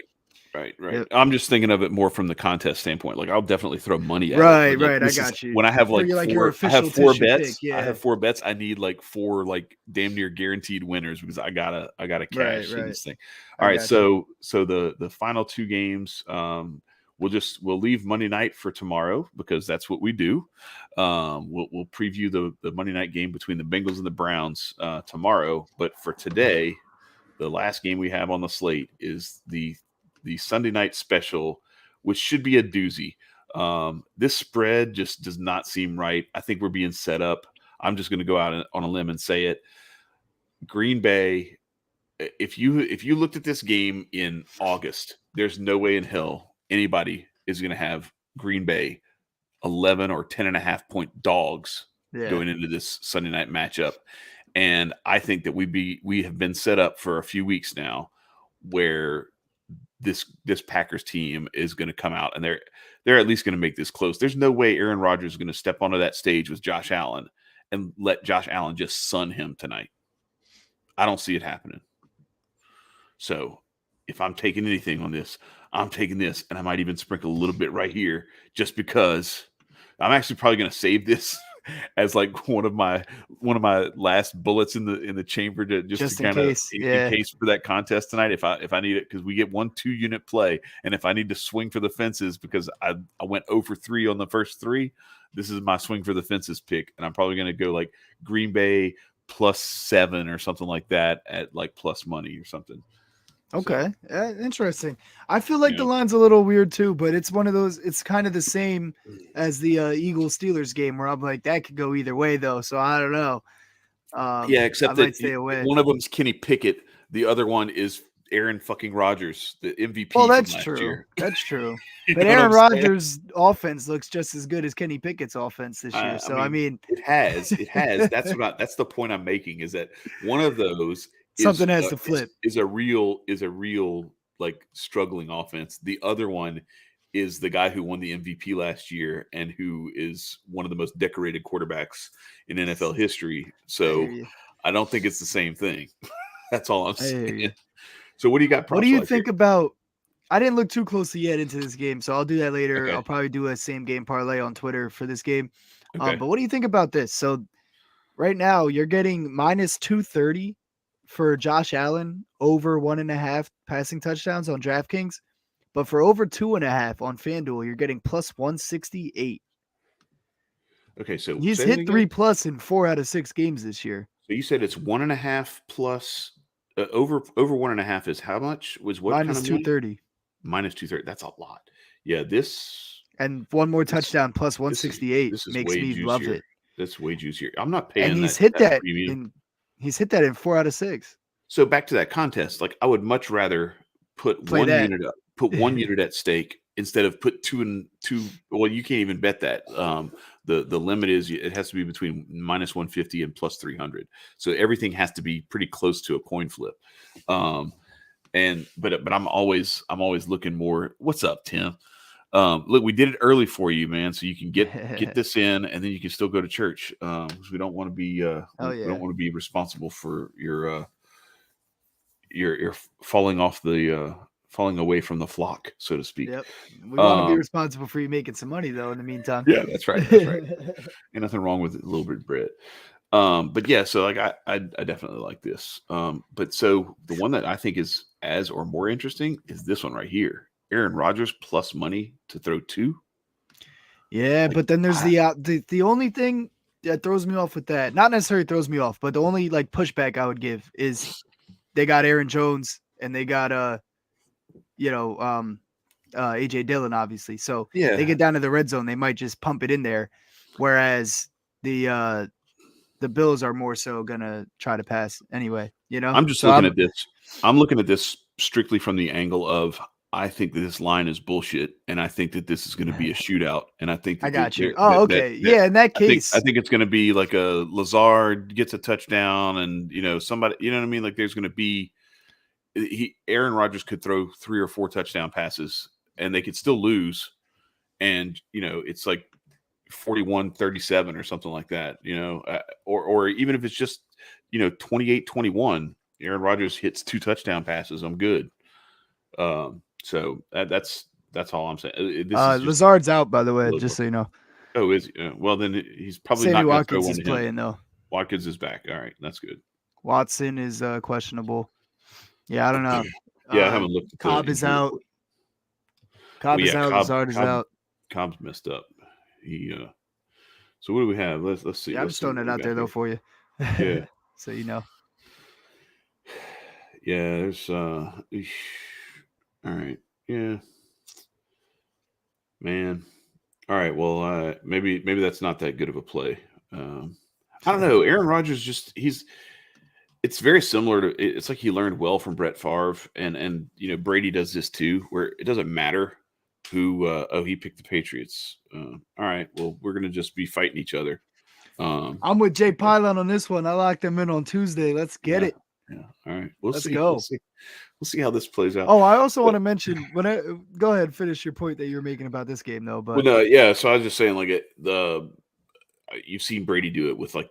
Right. Yep. I'm just thinking of it more from the contest standpoint. Like, I'll definitely throw money at it. Like, I got you. When I have like four, I have 4 bets. Pick, yeah. I have 4 bets. I need like 4 like damn near guaranteed winners, because I gotta cash in this thing. All right, so the final 2 games, we'll leave Monday night for tomorrow, because that's what we do. We'll preview the Monday night game between the Bengals and the Browns tomorrow. But for today, the last game we have on the slate is the Sunday night special, which should be a doozy. This spread just does not seem right. I think we're being set up. I'm just going to go out on a limb and say it. Green Bay, if you looked at this game in August, there's no way in hell anybody is going to have Green Bay 11 or 10.5 point dogs going into this Sunday night matchup. And I think that we have been set up for a few weeks now where this Packers team is going to come out and they're at least going to make this close. There's no way Aaron Rodgers is going to step onto that stage with Josh Allen and let Josh Allen just sun him tonight. I don't see it happening. So if I'm taking anything on this, I'm taking this, and I might even sprinkle a little bit right here, just because I'm actually probably going to save this as like one of my last bullets in the chamber just to kind of in case for that contest tonight, if I need it, because we get 1 2-unit play, and if I need to swing for the fences because I went 0 for 3 on the first 3, this is my swing for the fences pick, and I'm probably going to go like Green Bay +7 or something like that at like plus money or something. Okay, interesting. I feel like the line's a little weird too, but it's one of those. It's kind of the same as the Eagles-Steelers game, where I'm like, that could go either way, though. So I don't know. Except that stay away. One of them's Kenny Pickett, the other one is Aaron fucking Rodgers, the MVP. Well, that's from last true. Year. That's true. But Aaron Rodgers' offense looks just as good as Kenny Pickett's offense this year. So I mean, it has. That's the point I'm making, is that one of those. Something has to flip. Is a real like struggling offense. The other one is the guy who won the MVP last year and who is one of the most decorated quarterbacks in NFL history. So I don't think it's the same thing. That's all I'm saying. So what do you got? What do you think about? I didn't look too closely yet into this game, so I'll do that later. Okay. I'll probably do a same game parlay on Twitter for this game. Okay. But what do you think about this? So right now you're getting -230. For Josh Allen, over 1.5 passing touchdowns on DraftKings, but for over 2.5 on FanDuel, you're getting +168. Okay, so he's hit 3+ in 4 out of 6 games this year. So you said it's 1.5 plus over 1.5 is how much? Was what kind of -230? -230. That's a lot. Yeah, this and one more touchdown +168 makes me juicier. Love it. That's way juicier. I'm not paying. And he's hit that in. He's hit that in 4 out of 6. So back to that contest, like I would much rather put one unit at stake instead of put 2 and 2. Well, you can't even bet that. The limit is it has to be between -150 and +300. So everything has to be pretty close to a coin flip. But I'm always looking more. What's up, Tim? Look, we did it early for you, man, so you can get this in, and then you can still go to church. Because we don't want to be we don't want to be responsible for your falling away from the flock, so to speak. Yep. We want to be responsible for you making some money, though. In the meantime, yeah, that's right. Ain't nothing wrong with a little bit of bread. But yeah, so like I definitely like this. But so the one that I think is as or more interesting is this one right here. Aaron Rodgers plus money to throw 2. Yeah, but then there's the only thing that throws me off with that, not necessarily throws me off, but the only like pushback I would give is they got Aaron Jones and they got AJ Dillon, obviously. So they get down to the red zone, they might just pump it in there. Whereas the Bills are more so gonna try to pass anyway. I'm just looking at this. I'm looking at this strictly from the angle of I think that this line is bullshit, and I think that this is going to be a shootout, and I think I that got you. Oh, okay. Yeah, in that I case, think it's going to be like a Lazard gets a touchdown, and somebody, you know what I mean? Like there's going to be Aaron Rodgers could throw 3 or 4 touchdown passes, and they could still lose, and it's like 41-37 or something like that, or even if it's just 28-21, Aaron Rodgers hits 2 touchdown passes, I'm good. So that's all I'm saying. This is just Lazard's out, by the way, just so you know. Oh, is he? Well, then he's probably Sammy not going to throw Watkins one is to him. playing though. Watkins is back. All right, that's good. Watson is questionable. Yeah, I don't know. Yeah, I haven't looked at Cobb is out. Cobb is out. Lazard is out. Cobb's messed up. So what do we have? Let's see. Yeah, I'm just throwing it out there though for you. Yeah. So you know. Yeah, there's all right. Yeah. Man. All right. Well, maybe that's not that good of a play. I don't know. Aaron Rodgers it's very similar to, it's like he learned well from Brett Favre, and Brady does this too, where it doesn't matter who he picked the Patriots. All right, well, we're gonna just be fighting each other. I'm with Jay Pylon on this one. I locked them in on Tuesday. Let's get it. Yeah. All right. Let's go. We'll see how this plays out. Oh, I also want to mention go ahead, finish your point that you're making about this game though. But yeah. So I was just saying, like you've seen Brady do it with like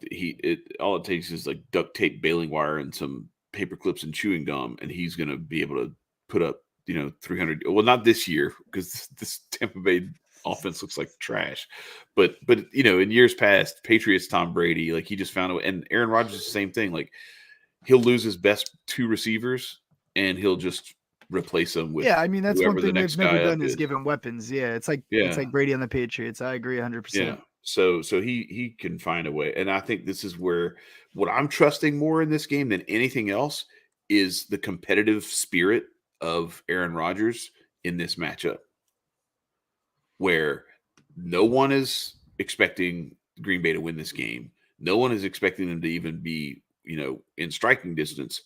all it takes is like duct tape, baling wire, and some paper clips and chewing gum, and he's gonna be able to put up 300. Well, not this year because this Tampa Bay offense looks like trash, but in years past, Patriots Tom Brady, like he just found a way, and Aaron Rodgers is the same thing. Like he'll lose his best 2 receivers, and he'll just replace them with I mean that's one thing they've never done is give him weapons. Yeah, it's like Brady on the Patriots. I agree 100%. Yeah. So he can find a way, and I think this is where what I'm trusting more in this game than anything else is the competitive spirit of Aaron Rodgers in this matchup, where no one is expecting Green Bay to win this game. No one is expecting them to even be, in striking distance.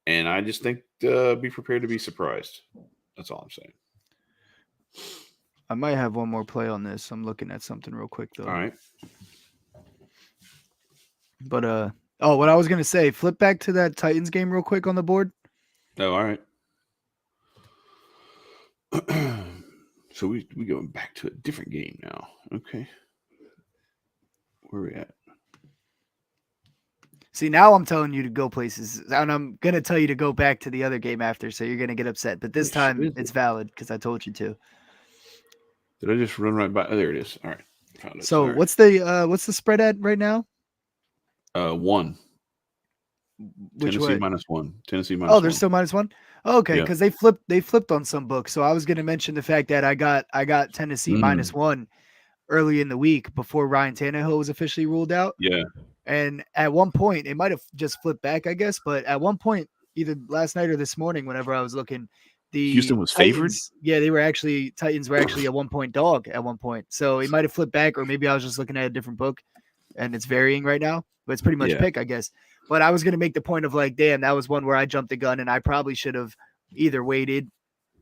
And I just think be prepared to be surprised. That's all I'm saying. I might have one more play on this. I'm looking at something real quick though. All right. But what I was gonna say, flip back to that Titans game real quick on the board. Oh, all right. So we going back to a different game now. Okay. Where are we at? See, now I'm telling you to go places, and I'm going to tell you to go back to the other game after, so you're going to get upset. But this time, it's valid because I told you to. Did I just run right by? Oh, there it is. All right. Found it. So what's the spread at right now? 1. Which Tennessee way? -1. Tennessee -1. Oh, they're still -1? Oh, okay, because they flipped on some books. So I was going to mention the fact that I got Tennessee -1 early in the week before Ryan Tannehill was officially ruled out. Yeah. And at one point, it might have just flipped back, I guess. But at one point, either last night or this morning, whenever I was looking, the Houston was favored. Yeah, Titans were actually a 1-point dog at one point. So it might have flipped back, or maybe I was just looking at a different book, and it's varying right now. But it's pretty much pick, I guess. But I was going to make the point of like, damn, that was one where I jumped the gun, and I probably should have either waited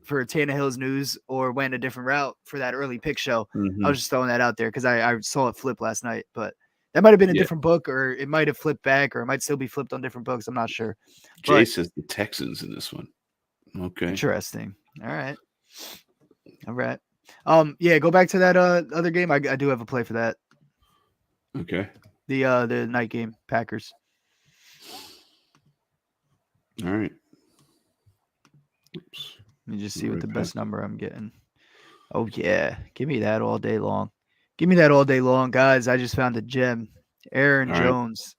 for Tannehill's news or went a different route for that early pick show. I was just throwing that out there because I saw it flip last night, but that might have been a different book, or it might have flipped back, or it might still be flipped on different books. I'm not sure. Jay says the Texans in this one. Okay. Interesting. All right. Yeah, go back to that other game. I do have a play for that. Okay. The night game, Packers. All right. Oops. Let me just see what the best number I'm getting. Oh yeah, give me that all day long. Give me that all day long, guys. I just found a gem. Aaron Jones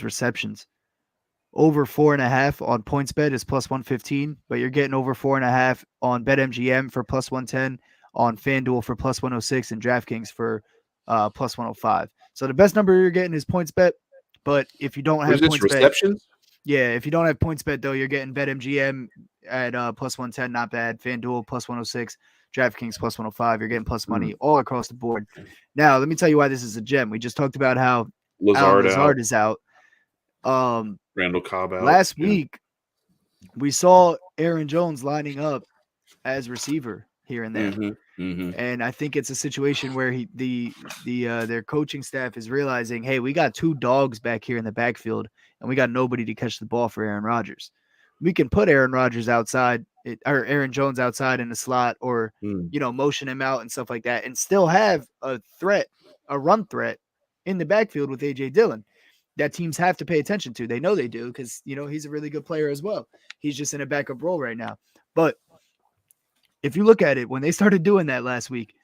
receptions. Over 4.5 on PointsBet is +115, but you're getting over 4.5 on BetMGM for +110, on FanDuel for +106, and DraftKings for +105. So the best number you're getting is PointsBet, but if you don't have PointsBet, receptions? Yeah, if you don't have PointsBet though, you're getting BetMGM at +110, not bad. FanDuel +106, DraftKings +105. You're getting plus money all across the board. Now, let me tell you why this is a gem. We just talked about how Lazard is out. Randall Cobb out. Last week, We saw Aaron Jones lining up as receiver here and there. Mm-hmm. Mm-hmm. And I think it's a situation where their coaching staff is realizing, hey, we got two dogs back here in the backfield, and we got nobody to catch the ball for Aaron Rodgers. We can put Aaron Rodgers outside or Aaron Jones outside in the slot, or Mm. motion him out and stuff like that, and still have a run threat in the backfield with AJ Dillon that teams have to pay attention to. They know they do because he's a really good player as well. He's just in a backup role right now, but if you look at it, when they started doing that last week,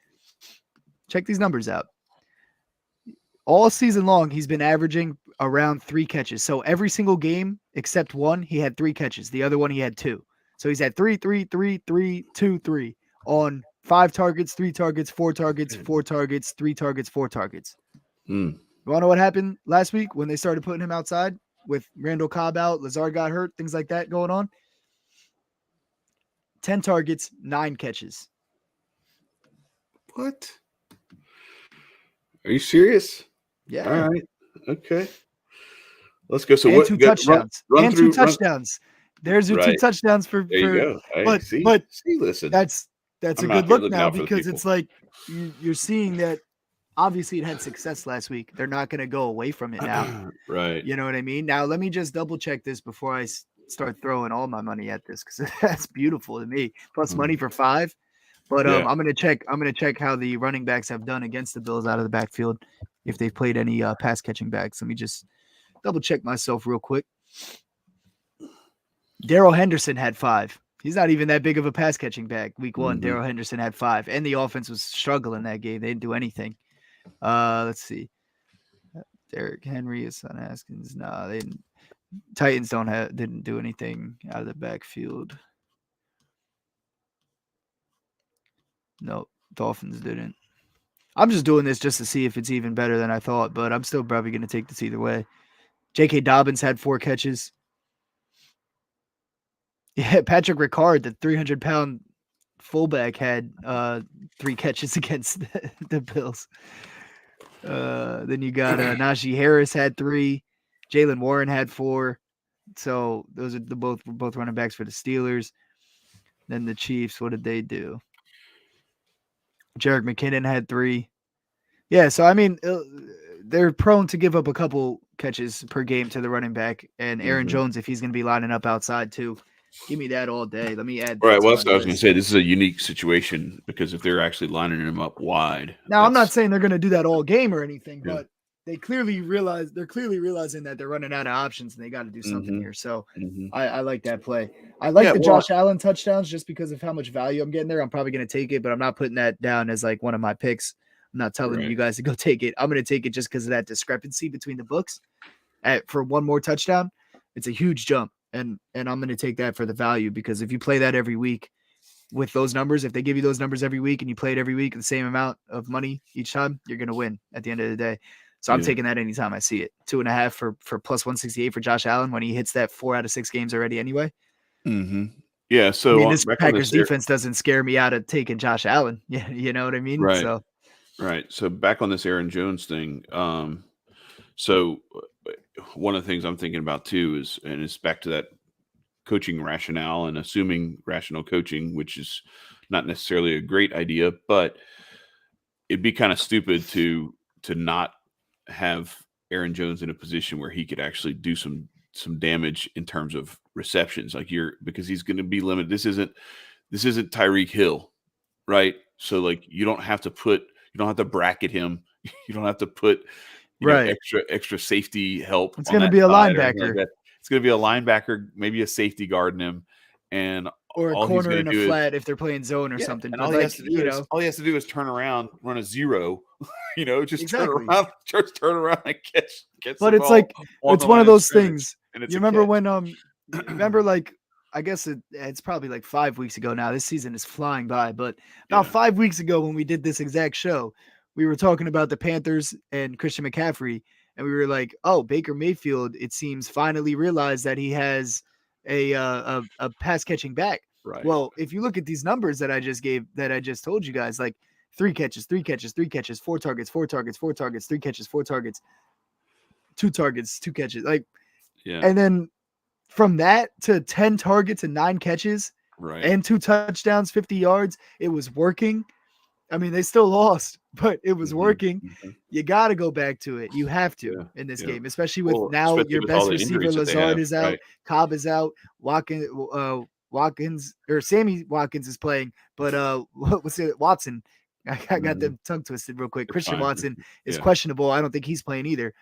check these numbers out. All season long, he's been averaging around 3 catches. So every single game except one, he had 3 catches. The other one, he had 2. So he's at 3, 3, 3, 3, 2, 3 on 5 targets, 3 targets, 4 targets, 4 targets, 3 targets, 4 targets. Mm. You want to know what happened last week when they started putting him outside with Randall Cobb out, Lazard got hurt, things like that going on? 10 targets, 9 catches. What? Are you serious? Yeah. All right. Okay. Let's go. So and what? 2 touchdowns. Run through, 2 touchdowns. There's your 2 right. touchdowns for. There you go. Hey, But see, listen. that's a I'm good out here look looking now out for the because people. it's like you're seeing that obviously it had success last week. They're not going to go away from it now. Right. You know what I mean? Now let me just double check this before I start throwing all my money at this because that's beautiful to me. Plus money for 5. But Yeah. I'm gonna check how the running backs have done against the Bills out of the backfield, if they've played any pass catching backs. Let me just double check myself real quick. Darrell Henderson had 5. He's not even that big of a pass catching back. Week 1, Darrell Henderson had 5, and the offense was struggling that game. They didn't do anything. Let's see. Derrick Henry is on Haskins. Nah, they didn't. Titans didn't do anything out of the backfield. No, Dolphins didn't. I'm just doing this just to see if it's even better than I thought, but I'm still probably going to take this either way. J.K. Dobbins had 4 catches. Yeah, Patrick Ricard, the 300-pound fullback, had 3 catches against the Bills. Then you got Najee Harris had 3. Jalen Warren had 4. So those are both running backs for the Steelers. Then the Chiefs, what did they do? Jerick McKinnon had 3. Yeah, so I mean, they're prone to give up a couple catches per game to the running back, and Aaron Jones, if he's going to be lining up outside too, give me that all day. Let me add that. Right. Well, that's what I was going to say. This is a unique situation because if they're actually lining him up wide. Now, I'm not saying they're going to do that all game or anything, Yeah. but they're clearly realizing that they're running out of options and they got to do something here. So I like that play. I like the Josh Allen touchdowns just because of how much value I'm getting there. I'm probably going to take it, but I'm not putting that down as like one of my picks. I'm not telling you guys to go take it. I'm going to take it just because of that discrepancy between the books for one more touchdown. It's a huge jump. And I'm going to take that for the value because if you play that every week with those numbers, if they give you those numbers every week and you play it every week, the same amount of money each time, you're going to win at the end of the day. So I'm taking that anytime I see it. 2.5 for plus 168 for Josh Allen when he hits that 4 out of 6 games already anyway. Yeah. So I mean, this Packers defense doesn't scare me out of taking Josh Allen. Yeah, you know what I mean? Right. So. Right. So back on this Aaron Jones thing. So one of the things I'm thinking about too is, and it's back to that coaching rationale and assuming rational coaching, which is not necessarily a great idea, but it'd be kind of stupid to not have Aaron Jones in a position where he could actually do some damage in terms of receptions, because he's going to be limited. This isn't Tyreek Hill, right? So like you don't have to bracket him. You don't have to put extra safety help. It's going to be a linebacker. Like it's going to be a linebacker, maybe a safety guard in him, and or a corner in a flat if they're playing zone or something. And all he has to do is turn around, run a zero. Just turn around and catch. But it's like it's one of those things. You remember when remember like I guess it's probably like 5 weeks ago now. This season is flying by, but about 5 weeks ago when we did this exact show, we were talking about the Panthers and Christian McCaffrey, and we were like, "Oh, Baker Mayfield, it seems finally realized that he has a pass catching back." Right. Well, if you look at these numbers that I just told you guys, like 3 catches, 3 catches, 3 catches, 4 targets, 4 targets, 4 targets, 3 catches, 4 targets, 2 targets, 2 catches, and then from that to 10 targets and 9 catches Right. and 2 touchdowns, 50 yards, it was working. I mean, they still lost, but it was working. You got to go back to it. You have to Yeah. in this Yeah. game, especially with Well, now especially your with all best the receiver injuries that they Lazard have. is out, Right. Cobb is out, Watkins or Sammy Watkins is playing, but what's it? Watson. I got them tongue twisted real quick. It's Christian fine. Watson is Yeah. questionable. I don't think he's playing either.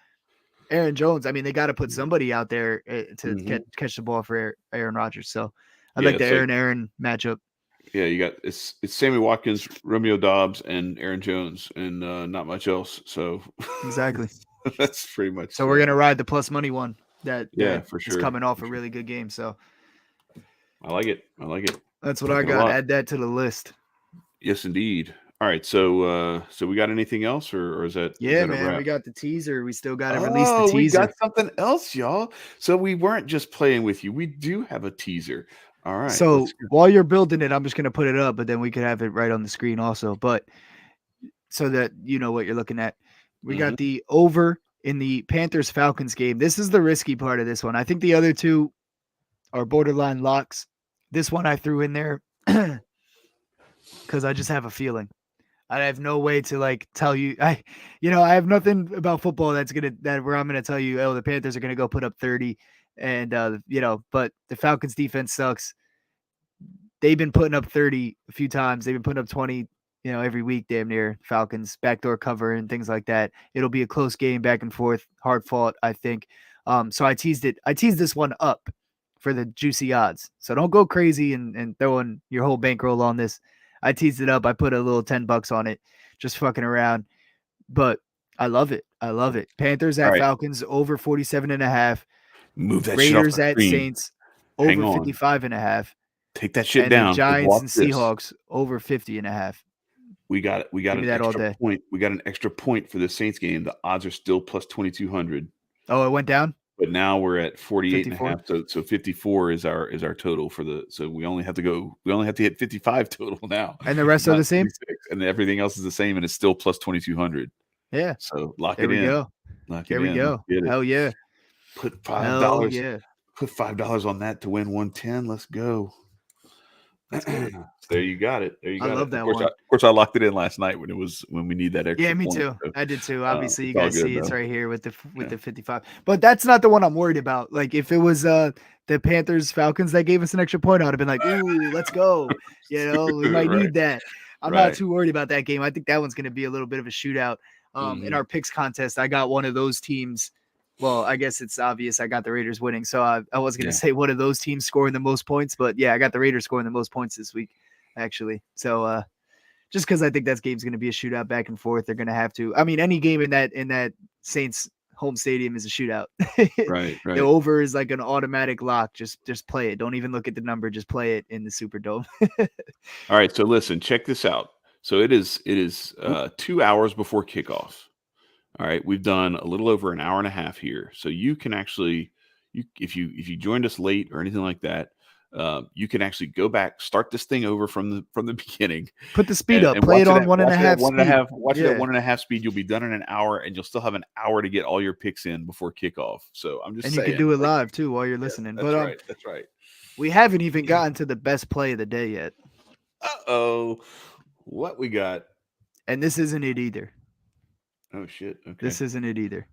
Aaron Jones. I mean, they got to put somebody out there to catch the ball for Aaron Rodgers. So I like the Aaron matchup. Yeah, you got it's Sammy Watkins, Romeo Dobbs, and Aaron Jones, and not much else. So Exactly. that's pretty much. So we're gonna ride the plus money one that for is sure. coming off a really good game. So I like it. That's what I got. Add that to the list. Yes, indeed. All right, so we got anything else, or is that? Yeah, is that man, we got the teaser. We still got to release the teaser. We got something else, y'all. So we weren't just playing with you. We do have a teaser. All right. So while you're building it, I'm just gonna put it up, but then we could have it right on the screen also. But so that you know what you're looking at, we got the over in the Panthers Falcons game. This is the risky part of this one. I think the other two are borderline locks. This one I threw in there because I just have a feeling. I have no way to like tell you. I have nothing about football where I'm gonna tell you, oh, the Panthers are gonna go put up 30, and but the Falcons defense sucks. They've been putting up 30 a few times. They've been putting up 20, every week, damn near. Falcons backdoor cover and things like that. It'll be a close game, back and forth, hard fought, I think. So I teased it. I teased this one up for the juicy odds. So don't go crazy and throwing your whole bankroll on this. I teased it up. I put a little $10 on it, just fucking around. But I love it. Panthers at Falcons over 47.5. Move that Raiders shit off the at screen. Saints over 55.5. Take that shit and down. The Giants and Seahawks over 50.5. We got an extra point. We got an extra point for the Saints game. The odds are still plus 2,200. Oh, it went down? But now we're at 48.5. So 54 is our total for the. So we only have to hit 55 total now. And the rest are the same. And everything else is the same, and it's still plus 2,200. Yeah. So lock there it in. There we go. There we go. Hell yeah. Put $5. Yeah. Put $5 on that to win 110. Let's go. There you got it. I love that one. Of course, I locked it in last night when we need that extra. Yeah, me point, too. So, I did too. Obviously, you guys see it's though. right here with the 55. But that's not the one I'm worried about. Like if it was the Panthers Falcons that gave us an extra point, I'd have been like, ooh, let's go. We might need that. I'm not too worried about that game. I think that one's going to be a little bit of a shootout. In our picks contest, I got one of those teams. Well, I guess it's obvious I got the Raiders winning. So I was going to say one of those teams scoring the most points. But yeah, I got the Raiders scoring the most points this week, actually. So just because I think that game's going to be a shootout back and forth, they're going to have to. I mean, any game in that Saints home stadium is a shootout. Right. The over is like an automatic lock. Just play it. Don't even look at the number. Just play it in the Superdome. All right. So listen, check this out. So it is 2 hours before kickoff. All right, we've done a little over an hour and a half here, so you can actually, if you joined us late or anything like that, you can actually go back, start this thing over from the beginning. Put the speed up, play it on 1.5 speed. Watch it at 1.5 speed. You'll be done in an hour, and you'll still have an hour to get all your picks in before kickoff. So I'm just saying, you can do it live too while you're listening. That's right. That's right. We haven't even gotten to the best play of the day yet. What we got? And this isn't it either. Oh shit! Okay, this isn't it either.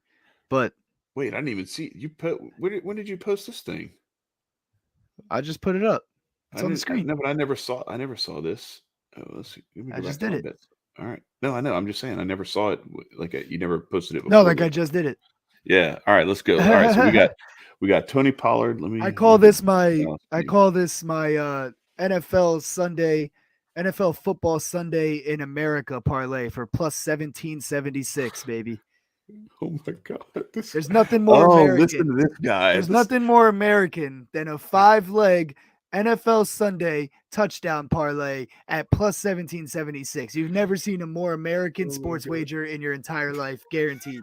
But wait, I didn't even see you when did you post this thing? I just put it up. It's on the screen. No, but I never saw this. Oh, let's see. I just did it. All right. No, I know. I'm just saying I never saw it. Like you never posted it before. No, like I just did it. Yeah. All right. Let's go. All right. So we got Tony Pollard. I call this my NFL Football Sunday in America parlay for plus 1776, baby. Oh my God. There's nothing more American. Listen to this guy. There's nothing more American than a 5-leg NFL Sunday touchdown parlay at plus 1776. You've never seen a more American sports wager in your entire life, guaranteed.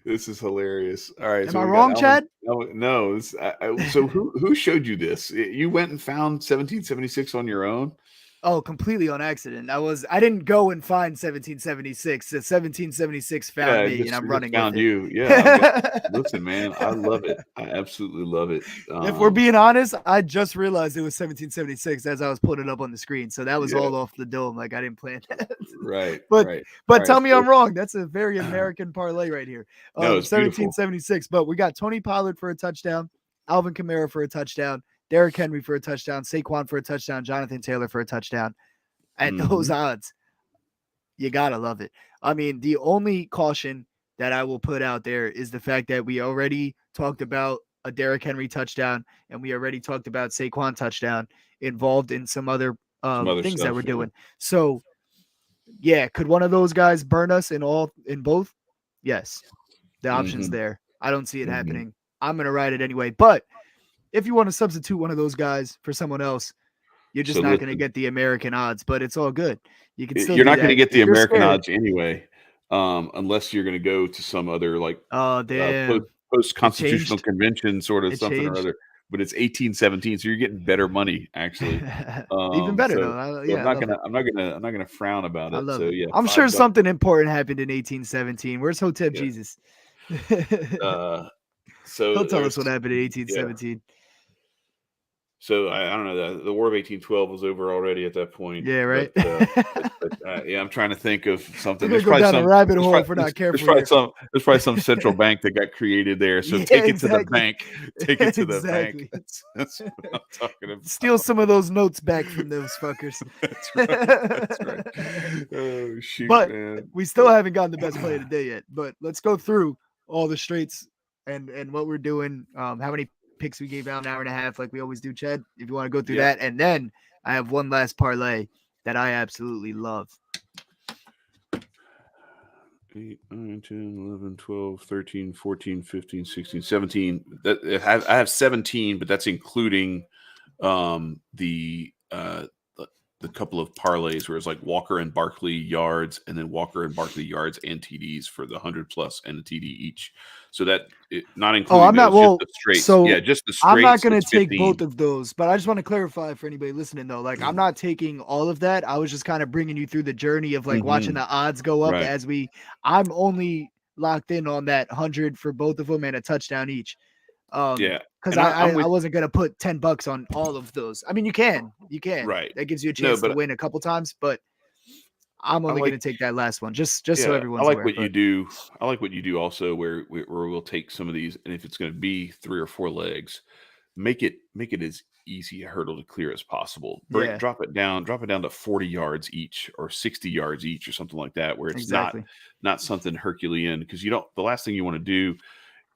This is hilarious. All right. Am I wrong, Chad? No. So who showed you this? You went and found 1776 on your own? Oh, completely on accident. I didn't go and find 1776. The 1776 Yeah, found me, and I'm it just running with found it. you. Yeah, I'm glad. Listen, man, I love it. I absolutely love it. If we're being honest, I just realized it was 1776 as I was putting it up on the screen. So that was Yeah, all off the dome. Like I didn't plan that. right, but right. All but right, tell me so I'm wrong. That's a very American parlay right here. no, it's beautiful. 1776. But we got Tony Pollard for a touchdown, Alvin Kamara for a touchdown, Derrick Henry for a touchdown, Saquon for a touchdown, Jonathan Taylor for a touchdown. At those Hmm. odds, you gotta love it. I mean, the only caution that I will put out there is the fact that we already talked about a Derrick Henry touchdown, and we already talked about Saquon touchdown involved in some other Some other things that we're stuff. Yeah. doing. So, yeah, could one of those guys burn us in both? Yes, the option's Hmm. there. I don't see it Hmm. happening. I'm gonna ride it anyway. But if you want to substitute one of those guys for someone else, you're just So not going to listen, get the American odds, but it's all good. You can still you're do not going to that. get If the you're American scared, odds anyway, unless you're going to go to some other like oh post damn, it constitutional changed. convention sort of It something or changed. other. But it's 1817, so you're getting better money actually. Even better So though. so Yeah, I love it. I'm not gonna frown about I it. love So it. yeah, I'm sure $5. something important happened in 1817. Where's Hotep Yeah. Jesus? So He'll tell us there's what happened in yeah. 1817. So I don't know. The War of 1812 was over already at that point, Yeah, right. yeah, I'm trying to think of We're something. gonna go down a rabbit hole if we're not There's careful probably here. some central bank that got created there. So Yeah, take it to the exactly. bank. Take it to the bank. Exactly. That's what I'm talking Steal about. some of those notes back from those fuckers. That's right. That's right. Oh shoot, But man. we still haven't gotten the best play of the day yet. But let's go through all the straights and what we're doing. How many picks we gave out, an hour and a half, like we always do, Chad. If you want to go through Yep. that, and then I have one last parlay that I absolutely love. 8, 9, 10, 11, 12, 13, 14, 15, 16, 17. I have 17, but that's including the couple of parlays where it's like Walker and Barkley yards, and then Walker and Barkley yards and TDs for the 100 plus and a TD each. So that not Oh, including I'm not those, just well. the straights. So Yeah, just the I'm not straights. gonna It's take 15. both of those, but I just want to clarify for anybody listening though. Like, I'm not taking all of that. I was just kind of bringing you through the journey of like watching Hmm. the odds go up Right. as we. I'm only locked in on that 100 for both of them and a touchdown each. Yeah. Because And I'm I with wasn't gonna put $10 on all of those. I mean, you can. right. That gives you a No, chance to but win a couple times, but I'm I only gonna like take that last one, just so yeah, I everyone's like aware. what you But do. I like what you do also where we'll take some of these, and if it's going to be 3 or 4 legs, make it as easy a hurdle to clear as possible. yeah, Drop it down to 40 yards each or 60 yards each or something like that, where it's exactly. not something Herculean, because you don't the last thing you want to do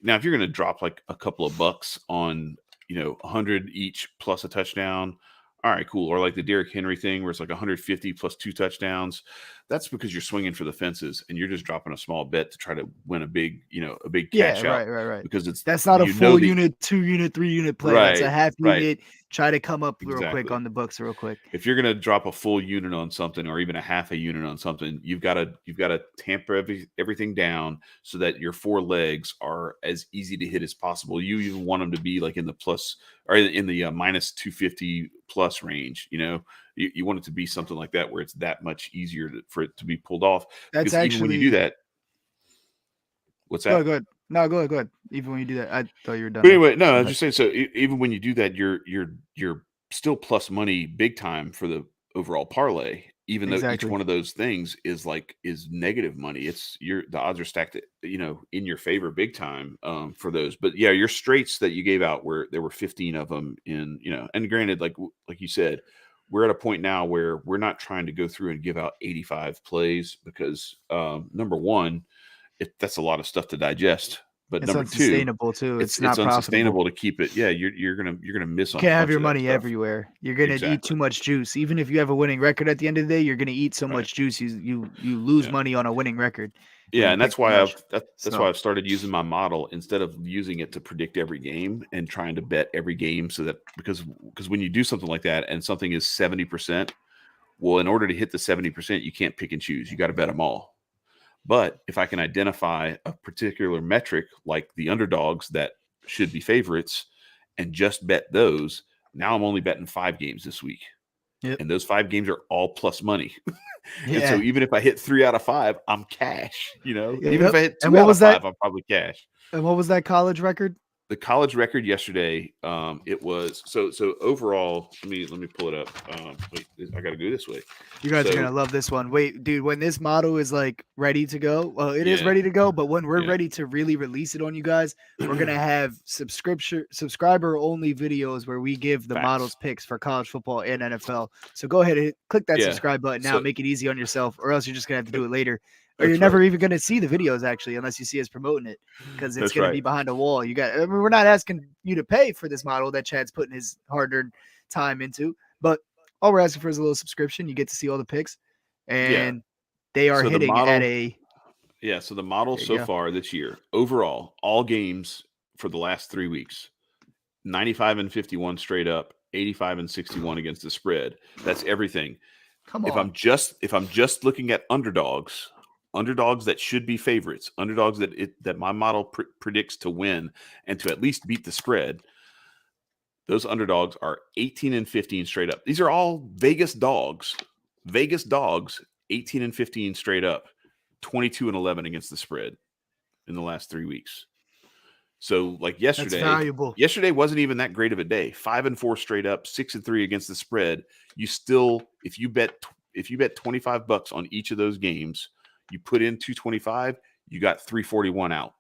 now, if you're going to drop like a couple of bucks on, 100 each plus a touchdown, all right, cool. Or like the Derrick Henry thing where it's like 150 plus 2 touchdowns. That's because you're swinging for the fences and you're just dropping a small bet to try to win a big Yeah, cash out, right. because it's, That's not a you know, full the unit, 2 unit, 3 unit play. That's a right, half right. unit. Try to come up real quick Exactly. on the books real quick. If you're going to drop a full unit on something or even a half a unit on something, you've got to tamper everything down so that your 4 legs are as easy to hit as possible. You even want them to be like in the plus or in the minus 250 plus range. You want it to be something like that where it's that much easier for it to be pulled off. That's Because even when you do actually that, what's that? go ahead. No, go ahead. Even when you do that, I thought you were done. But anyway, no, I Go was ahead. just saying. So even when you do that, you're still plus money big time for the overall parlay. Even though each Exactly. one of those things is negative money, the odds are stacked, in your favor big time for those. But yeah, your straights that you gave out there were 15 of them and granted, like you said, we're at a point now where we're not trying to go through and give out 85 plays because number one, that's a lot of stuff to digest. But It's number two, unsustainable too. It's it's not profitable. unsustainable to keep it. Yeah, you're gonna miss You on a can't have bunch your of that money stuff. everywhere. You're gonna eat Exactly. too much juice. Even if you have a winning record at the end of the day, you're gonna eat so Right. much juice. You lose Yeah. money on a winning record when Yeah, you and pick that's too why much. that's why So I've started using my model instead of using it to predict every game and trying to bet every game, so that because when you do something like that and something is 70%, well, in order to hit the 70%, you can't pick and choose. You got to bet them all. But if I can identify a particular metric like the underdogs that should be favorites and just bet those, now I'm only betting 5 games this week. Yep. And those 5 games are all plus money. And so Yeah. even if I hit 3 out of 5, I'm cash. Even if Yep. I hit And 2 what out of was that? 5, I'm probably cash. And what was that college record? The college record yesterday, it was so overall. Let me pull it up. Wait, I got to go this way. You guys are So gonna love this one. Wait, dude, when this model is like ready to go, well, it is yeah, ready to go, but when we're yeah, ready to really release it on you guys, we're gonna have subscriber only videos where we give the facts. models picks for college football and NFL. So go ahead and click that Yeah, subscribe button now, so make it easy on yourself, or else you're just gonna have to do it later. Or you're that's never right. even gonna see the videos actually, unless you see us promoting it, because it's That's gonna right. be behind a wall. I mean, we're not asking you to pay for this model that Chad's putting his hard-earned time into, but all we're asking for is a little subscription. You get to see all the picks, Yeah. and they are So the hitting at model, a. yeah. So the model There you so go. far this year, overall, all games for the last 3 weeks, 95 and 51 straight up, 85 and 61 against the spread. That's everything. Come If on. I'm just looking at underdogs, underdogs that should be favorites, underdogs that my model predicts to win and to at least beat the spread, those underdogs are 18 and 15 straight up. These are all Vegas dogs. Vegas dogs, 18 and 15 straight up, 22 and 11 against the spread in the last 3 weeks. So like That's yesterday, valuable. yesterday wasn't even that great of a day. 5 and 4 straight up, 6 and 3 against the spread. You still, if you bet $25 on each of those games, you put in 225, you got 341 out.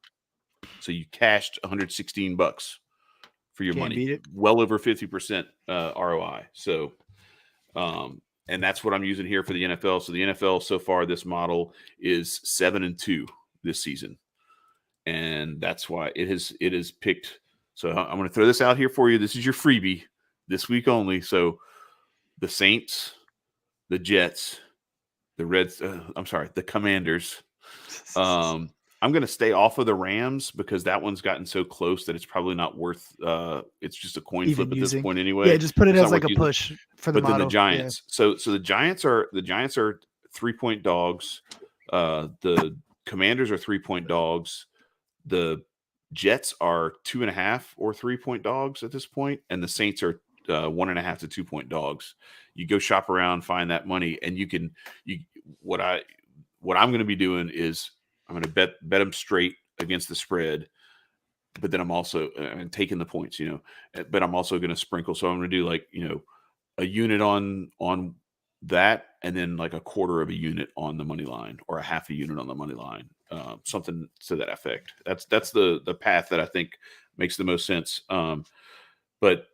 So you cashed $116 for your Can't money, beat it. well over 50% ROI. So, and that's what I'm using here for the NFL. So the NFL so far, this model is 7-2 this season, and that's why it is picked. So I'm going to throw this out here for you. This is your freebie this week only. So the Saints, the Jets, the Reds. I'm sorry, the Commanders. I'm going to stay off of the Rams because that one's gotten so close that it's probably not worth. It's just a coin Even flip at this using. point Yeah, anyway. just put it It's as not like worth a using. push for the But then the model. Yeah. Giants. So the Giants are 3-point dogs. The Commanders are 3-point dogs. The Jets are 2.5 or 3-point dogs at this point, and the Saints are 1.5 to 2-point dogs. You go shop around, find that money, and you can. What I'm going to be doing is I'm going to bet them straight against the spread, but then I'm also taking the points, but I'm also going to sprinkle. So I'm going to do like a unit on that, and then like a quarter of a unit on the money line, or a half a unit on the money line, something to that effect. That's the path that I think makes the most sense. But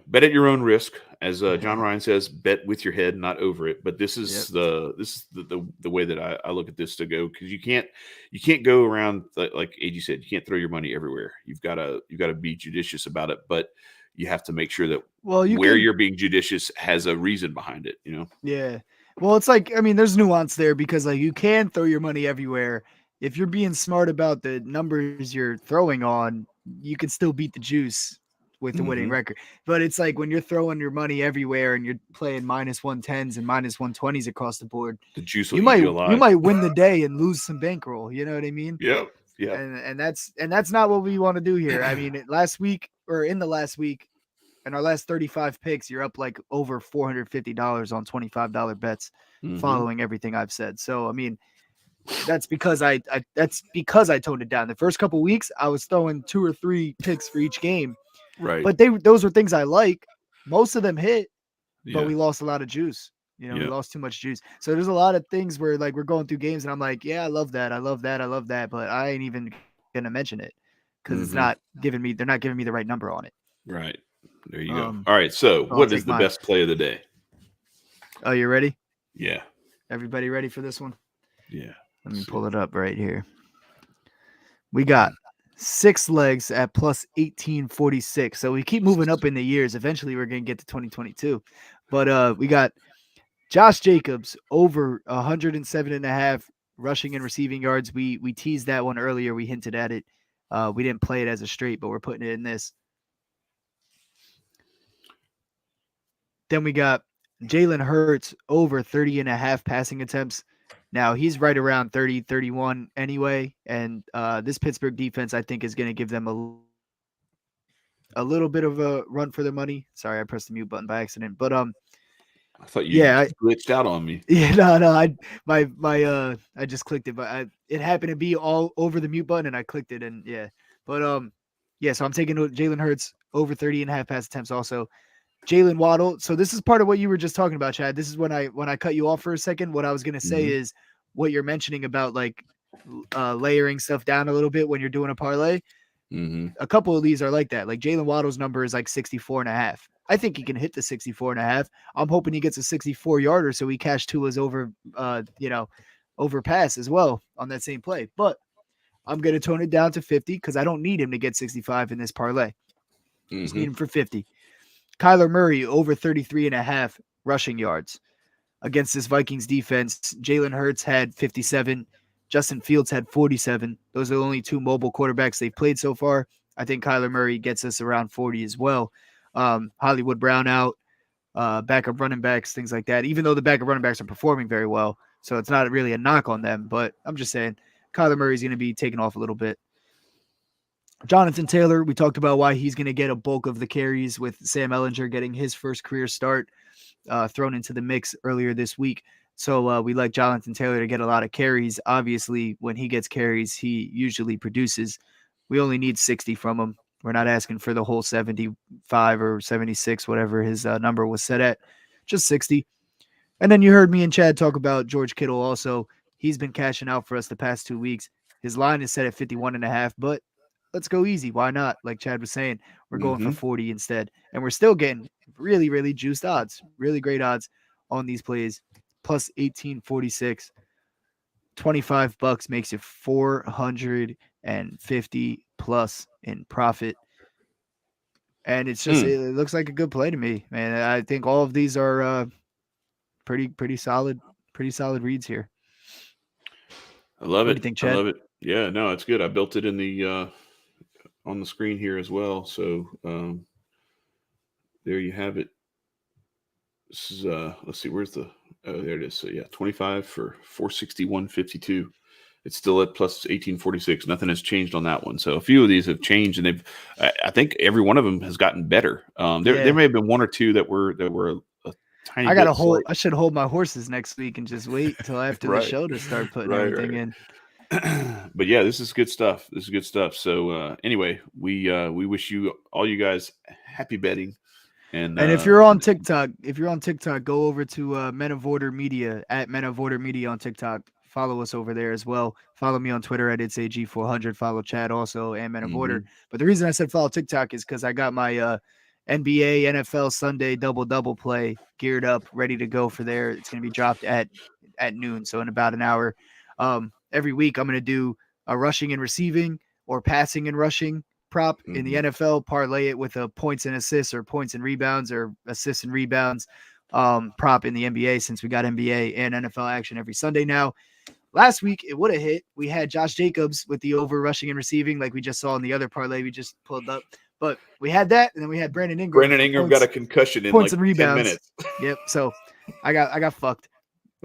bet at your own risk, as John Ryan says, bet with your head, not over it. But this is Yep. the way that I look at this to go, because you can't go around like AG said, you can't throw your money everywhere. You've got to be judicious about it, but you have to make sure that You where can. you're being judicious has a reason behind it. Yeah. Well, it's like, I mean, there's nuance there because like you can throw your money everywhere. If you're being smart about the numbers you're throwing on, you can still beat the juice with the winning Mm-hmm. record. But it's like when you're throwing your money everywhere and you're playing -110s and -120s across the board, The juice will you eat might you you alive. might win the day and lose some bankroll. You know what I mean? Yep. Yeah. And that's not what we want to do here. I mean, last week or in the last week, in our last 35 picks, you're up like over $450 on $25 bets, Mm-hmm. following everything I've said. So I mean, that's because I toned it down. The first couple weeks, I was throwing 2 or 3 picks for each game, Right. but those were things I like. Most of them hit, but Yeah. we lost a lot of juice. We Yeah. lost too much juice. So there's a lot of things where like we're going through games and I'm like, yeah, I love that, I love that, I love that, but I ain't even gonna mention it because it's Mm-hmm. not giving me. They're not giving me the right number on it. Right. There you go. All right. So I'll what is take the mine. best play of the day? Oh, you ready? Yeah. Everybody ready for this one? Yeah. Let me pull it up right here. We got 6 legs at plus 1846. So we keep moving up in the years. Eventually, we're going to get to 2022. But we got Josh Jacobs over 107.5 rushing and receiving yards. We teased that one earlier. We hinted at it. We didn't play it as a straight, but we're putting it in this. Then we got Jalen Hurts over 30.5 passing attempts. Now he's right around 30, 31 anyway. And this Pittsburgh defense, I think, is going to give them a little bit of a run for their money. Sorry, I pressed the mute button by accident. But I thought you Yeah, glitched out on me. yeah, no, I just clicked it, but it happened to be all over the mute button, and I clicked it, and yeah, but yeah, so I'm taking Jalen Hurts over 30.5 pass attempts. Also, Jalen Waddle. So this is part of what you were just talking about, Chad. This is when I cut you off for a second. What I was gonna say Mm-hmm. is what you're mentioning about like layering stuff down a little bit when you're doing a parlay. Mm-hmm. A couple of these are like that. Like Jalen Waddle's number is like 64.5. I think he can hit the 64.5. I'm hoping he gets a 64 yarder so he cash Tua's overpass as well on that same play. But I'm going to tone it down to 50 because I don't need him to get 65 in this parlay. Just Mm-hmm. need him for 50. Kyler Murray over 33.5 rushing yards against this Vikings defense. Jalen Hurts had 57. Justin Fields had 47. Those are the only two mobile quarterbacks they've played so far. I think Kyler Murray gets us around 40 as well. Hollywood Brown out, backup running backs, things like that. Even though the backup running backs are performing very well, so it's not really a knock on them. But I'm just saying, Kyler Murray's going to be taken off a little bit. Jonathan Taylor, we talked about why he's going to get a bulk of the carries with Sam Ehlinger getting his first career start thrown into the mix earlier this week. So we like Jonathan Taylor to get a lot of carries. Obviously, when he gets carries, he usually produces. We only need 60 from him. We're not asking for the whole 75 or 76, whatever his number was set at, just 60. And then you heard me and Chad talk about George Kittle also. He's been cashing out for us the past 2 weeks. His line is set at 51.5, but let's go easy. Why not? Like Chad was saying, we're going for Mm-hmm. 40 instead. And we're still getting really, really juiced odds, really great odds on these plays. Plus 1846. $25 makes you 450 plus in profit. And it's just, it looks like a good play to me, man. I think all of these are pretty solid reads here. I love What do it. you think, I Chad? love it. Yeah, no, it's good. I built it in the on the screen here as well. So there you have it. This is let's see, where's the there it is. So yeah, 25 for 461.52. It's still at plus 1846. Nothing has changed on that one. So a few of these have changed, and I think every one of them has gotten better. There may have been one or two that were a tiny bit slight. I should hold my horses next week and just wait till after the Right, show to start putting right, everything right. in. But yeah, this is good stuff. This is good stuff. So anyway, we wish you all you guys happy betting. And if you're on TikTok, go over to Men of Order Media at Men of Order Media on TikTok. Follow us over there as well. Follow me on Twitter at itsag400. Follow Chad also and Men of Order. But the reason I said follow TikTok is because I got my NBA NFL Sunday double play geared up, ready to go for there. It's going to be dropped at noon, so in about an hour. Every week I'm going to do a rushing and receiving or passing and rushing prop in the NFL, parlay it with a points and assists or points and rebounds or assists and rebounds prop in the NBA, since we got NBA and NFL action every Sunday now. Last week it would have hit. We had Josh Jacobs with the over rushing and receiving, like we just saw in the other parlay we just pulled up. But we had that, and then we had Brandon Ingram. Brandon Ingram got a concussion in points like and rebounds. 10 minutes. Yep. So I got fucked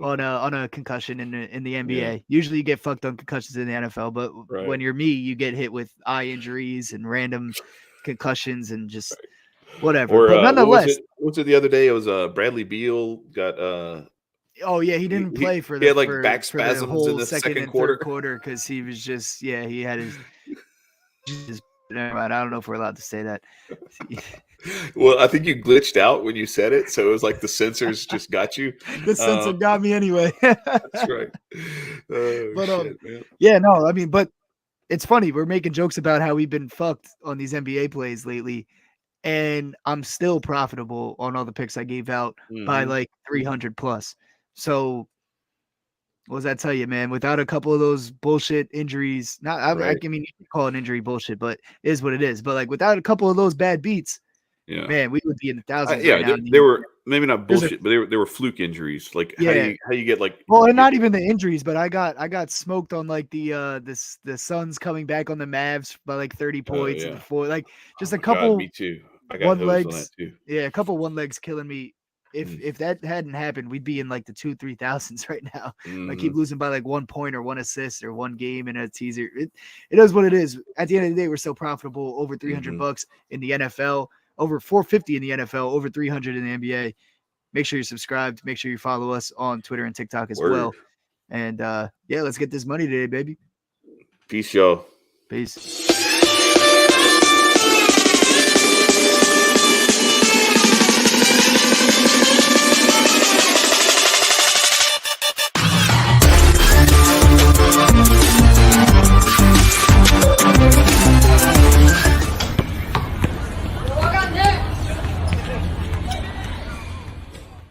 on a concussion in the NBA. Yeah. Usually you get fucked on concussions in the NFL, but Right. when you're me, you get hit with eye injuries and random concussions and just whatever. Or but nonetheless, what was it the other day? It was Bradley Beal got oh yeah, he didn't play for he had like for back the spasms whole in the second and quarter. third quarter because he was just he had his never mind. I don't know if we're allowed to say that. Well, I think you glitched out when you said it, so it was like the sensors just got you. The sensor got me anyway. That's right. Oh, but shit, man. yeah, no, I mean, but it's funny. We're making jokes about how we've been fucked on these NBA plays lately, and I'm still profitable on all the picks I gave out by like 300 plus. So what does that tell you, man? Without a couple of those bullshit injuries, I mean, you can call an injury bullshit, but it is what it is. But like without a couple of those bad beats, yeah, man, we would be in the thousands right now. They were maybe not bullshit, but they were fluke injuries. Like how you get like and not even the injuries, but I got smoked on like the Suns coming back on the Mavs by like 30 points before, like just a couple. God, me too. I got one legs on that too. Yeah, a couple one legs killing me. If that hadn't happened, we'd be in like the 2,000-3,000s right now. I keep losing by like 1 point or 1 assist or 1 game in a teaser. It is what it is. At the end of the day, we're so profitable. Over $300 in the NFL, over 450 in the NFL, over 300 in the NBA. Make sure you're subscribed. Make sure you follow us on Twitter and TikTok as Word. well. And yeah, let's get this money today, baby. Peace, y'all. Peace.